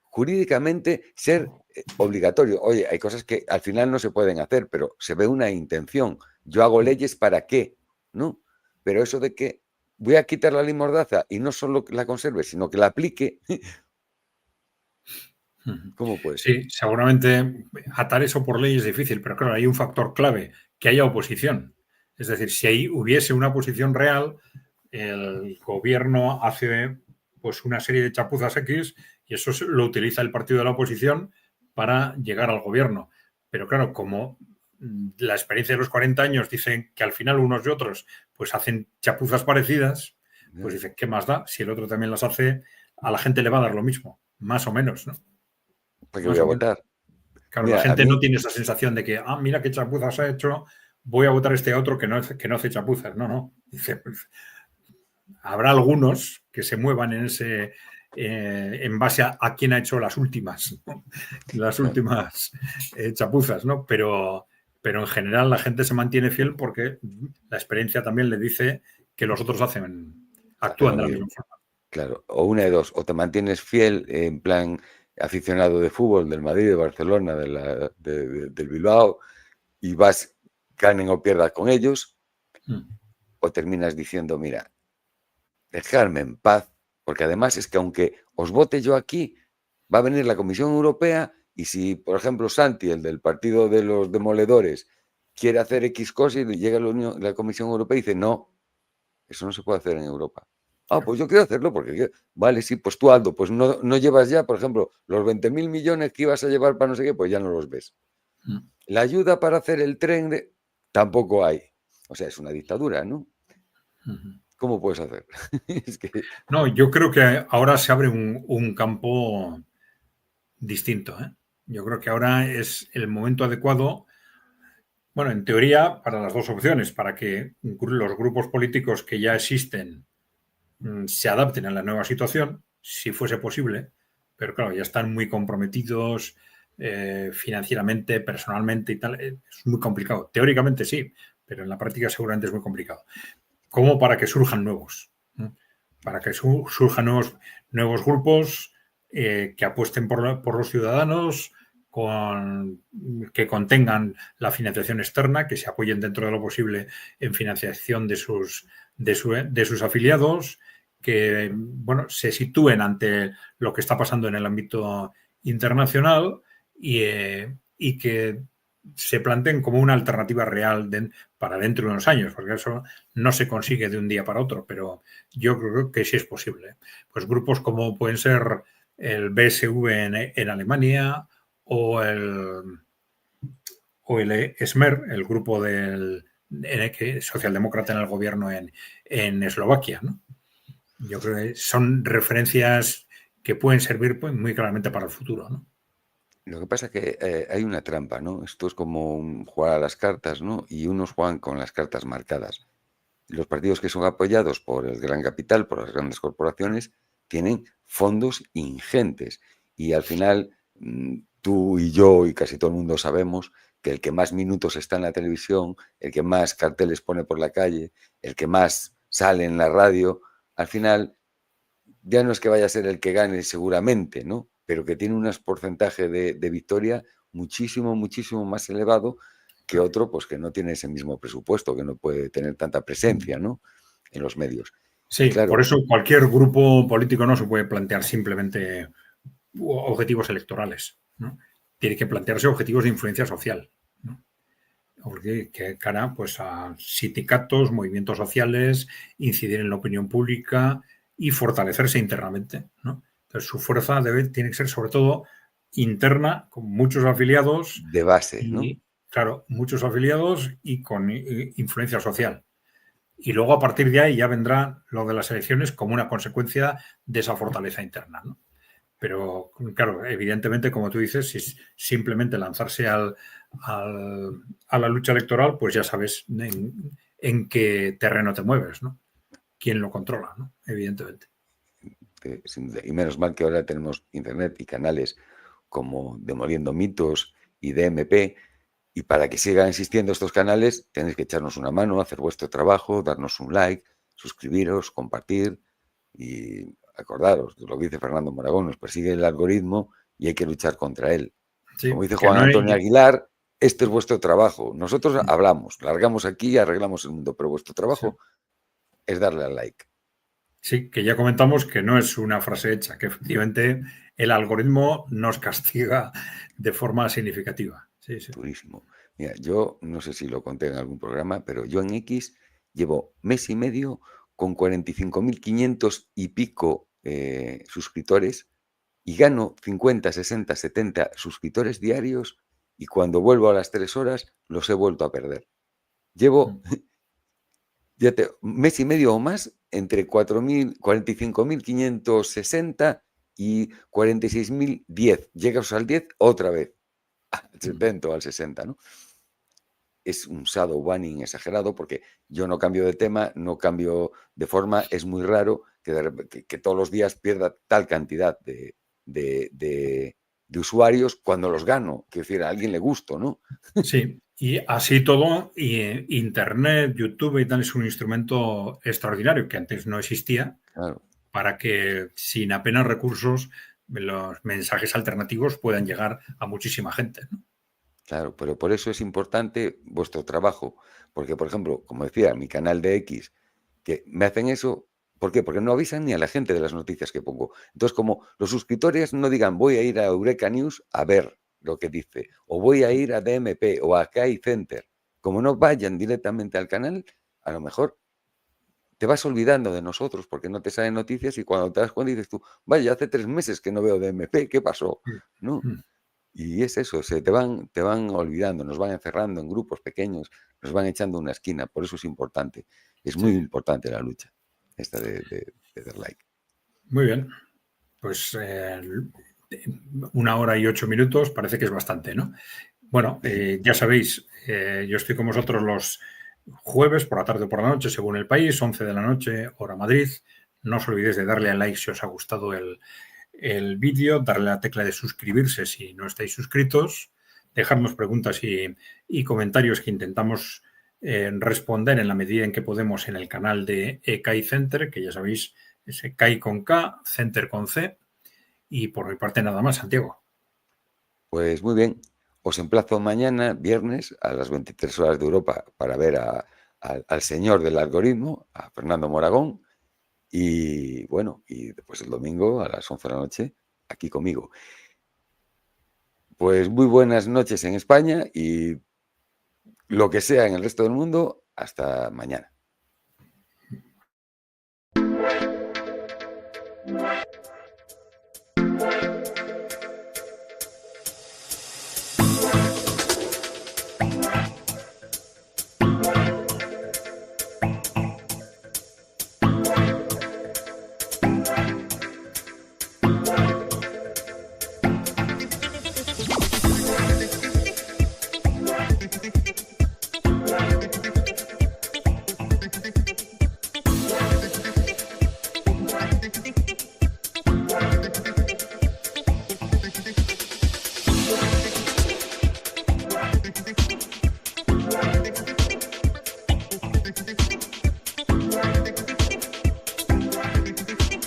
jurídicamente ser obligatorio. Oye, hay cosas que al final no se pueden hacer, pero se ve una intención. Yo hago leyes para qué, ¿no? Pero eso de que voy a quitar la ley Mordaza y no solo la conserve, sino que la aplique, ¿cómo puede ser? Sí, seguramente atar eso por ley es difícil, pero claro, hay un factor clave, que haya oposición. Es decir, si ahí hubiese una oposición real, el gobierno hace pues una serie de chapuzas X y eso lo utiliza el partido de la oposición para llegar al gobierno. Pero claro, como la experiencia de los 40 años dice que al final unos y otros pues hacen chapuzas parecidas, pues dicen, ¿qué más da? Si el otro también las hace, a la gente le va a dar lo mismo, más o menos, ¿no? ¿Para qué voy a votar? Claro, Mira, la a gente mí, no tiene esa sensación de que, mira qué chapuzas ha hecho, voy a votar este otro que no hace chapuzas. No. Dice, pues, habrá algunos que se muevan en base a quién ha hecho las últimas, ¿no? Las últimas chapuzas, ¿no? Pero en general la gente se mantiene fiel porque la experiencia también le dice que los otros actúan de la misma forma. Claro, o una de dos, o te mantienes fiel en plan aficionado de fútbol del Madrid, de Barcelona, del Bilbao, y vas, ganen o pierdas con ellos, o terminas diciendo, mira, dejadme en paz, porque además es que aunque os vote yo aquí, va a venir la Comisión Europea y si, por ejemplo, Santi, el del partido de los demoledores, quiere hacer X cosas y llega la Comisión Europea y dice, no, eso no se puede hacer en Europa. Pues yo quiero hacerlo porque, vale, sí, pues tú Aldo, pues no llevas ya, por ejemplo, los 20.000 millones que ibas a llevar para no sé qué, pues ya no los ves. La ayuda para hacer el tren tampoco hay. O sea, es una dictadura, ¿no? ¿Cómo puedes hacer? Es que... No, yo creo que ahora se abre un campo distinto, ¿eh? Yo creo que ahora es el momento adecuado, bueno, en teoría, para las dos opciones, para que los grupos políticos que ya existen se adapten a la nueva situación, si fuese posible, pero claro, ya están muy comprometidos financieramente, personalmente y tal. Es muy complicado. Teóricamente sí, pero en la práctica seguramente es muy complicado. Como para que surjan nuevos, ¿no? Para que surjan nuevos grupos que apuesten por los ciudadanos, que contengan la financiación externa, que se apoyen dentro de lo posible en financiación de sus afiliados, que bueno, se sitúen ante lo que está pasando en el ámbito internacional y que se planteen como una alternativa real para dentro de unos años, porque eso no se consigue de un día para otro, pero yo creo que sí es posible. Pues grupos como pueden ser el BSV en Alemania o el SMER, el grupo del socialdemócrata en el gobierno en Eslovaquia, ¿no? Yo creo que son referencias que pueden servir pues, muy claramente para el futuro, ¿no? Lo que pasa es que hay una trampa, ¿no? Esto es como jugar a las cartas, ¿no? Y unos juegan con las cartas marcadas. Los partidos que son apoyados por el gran capital, por las grandes corporaciones, tienen fondos ingentes. Y al final, tú y yo y casi todo el mundo sabemos que el que más minutos está en la televisión, el que más carteles pone por la calle, el que más sale en la radio, al final ya no es que vaya a ser el que gane seguramente, ¿no? Pero que tiene un porcentaje de victoria muchísimo, muchísimo más elevado que otro, pues que no tiene ese mismo presupuesto, que no puede tener tanta presencia, ¿no? En los medios. Sí, claro. Por eso cualquier grupo político no se puede plantear simplemente objetivos electorales, ¿no? Tiene que plantearse objetivos de influencia social, ¿no? Porque que cara pues, a sindicatos, movimientos sociales, incidir en la opinión pública y fortalecerse internamente, ¿no? Entonces, su fuerza tiene que ser sobre todo interna, con muchos afiliados. De base, ¿no? Claro, muchos afiliados y con influencia social. Y luego a partir de ahí ya vendrá lo de las elecciones como una consecuencia de esa fortaleza interna, ¿no? Pero claro, evidentemente, como tú dices, si simplemente lanzarse a la lucha electoral, pues ya sabes en qué terreno te mueves, ¿no? ¿Quién lo controla, ¿no? Evidentemente. Y menos mal que ahora tenemos internet y canales como Demoliendo Mitos y DMP, y para que sigan existiendo estos canales tenéis que echarnos una mano, hacer vuestro trabajo, darnos un like, suscribiros, compartir y acordaros de lo que dice Fernando Moragón, nos persigue el algoritmo y hay que luchar contra él. Sí, como dice Juan Antonio Aguilar, este es vuestro trabajo. Nosotros hablamos, largamos aquí y arreglamos el mundo, pero vuestro trabajo es darle al like. Sí, que ya comentamos que no es una frase hecha, que efectivamente el algoritmo nos castiga de forma significativa. Sí, sí. Durísimo. Mira, yo no sé si lo conté en algún programa, pero yo en X llevo mes y medio con 45.500 y pico suscriptores y gano 50, 60, 70 suscriptores diarios y cuando vuelvo a las 3 horas los he vuelto a perder. Llevo mes y medio o más entre 45.560 y 46.010. Llegas al 10 otra vez, al 70 o al 60, ¿no? Es un shadow banning exagerado porque yo no cambio de tema, no cambio de forma, es muy raro que todos los días pierda tal cantidad de usuarios cuando los gano, quiero decir, a alguien le gusto, ¿no? Sí, y así todo, y Internet, YouTube y tal es un instrumento extraordinario que antes no existía, claro, para que sin apenas recursos los mensajes alternativos puedan llegar a muchísima gente, ¿no? Claro, pero por eso es importante vuestro trabajo, porque, por ejemplo, como decía, mi canal de X, que me hacen eso, ¿por qué? Porque no avisan ni a la gente de las noticias que pongo. Entonces, como los suscriptores no digan, voy a ir a Eureka News a ver lo que dice, o voy a ir a DMP o a KI Center, como no vayan directamente al canal, a lo mejor te vas olvidando de nosotros porque no te salen noticias y cuando te das cuenta dices tú, vaya, hace 3 meses que no veo DMP, ¿qué pasó? ¿No? Y es eso, te van olvidando, nos van encerrando en grupos pequeños, nos van echando una esquina, por eso es importante. Es muy importante la lucha, esta de dar like. Muy bien, pues 1 hora y 8 minutos parece que es bastante, ¿no? Bueno, ya sabéis, yo estoy con vosotros los jueves por la tarde o por la noche, según el país, 11 de la noche, hora Madrid. No os olvidéis de darle a like si os ha gustado el vídeo, darle a la tecla de suscribirse si no estáis suscritos, dejarnos preguntas y comentarios que intentamos responder en la medida en que podemos en el canal de EKAI Center, que ya sabéis, es EKAI con K, Center con C. Y por mi parte nada más, Santiago. Pues muy bien, os emplazo mañana, viernes, a las 23 horas de Europa para ver al señor del algoritmo, a Fernando Moragón, y bueno, y después el domingo a las 11 de la noche aquí conmigo. Pues muy buenas noches en España y lo que sea en el resto del mundo. Hasta mañana.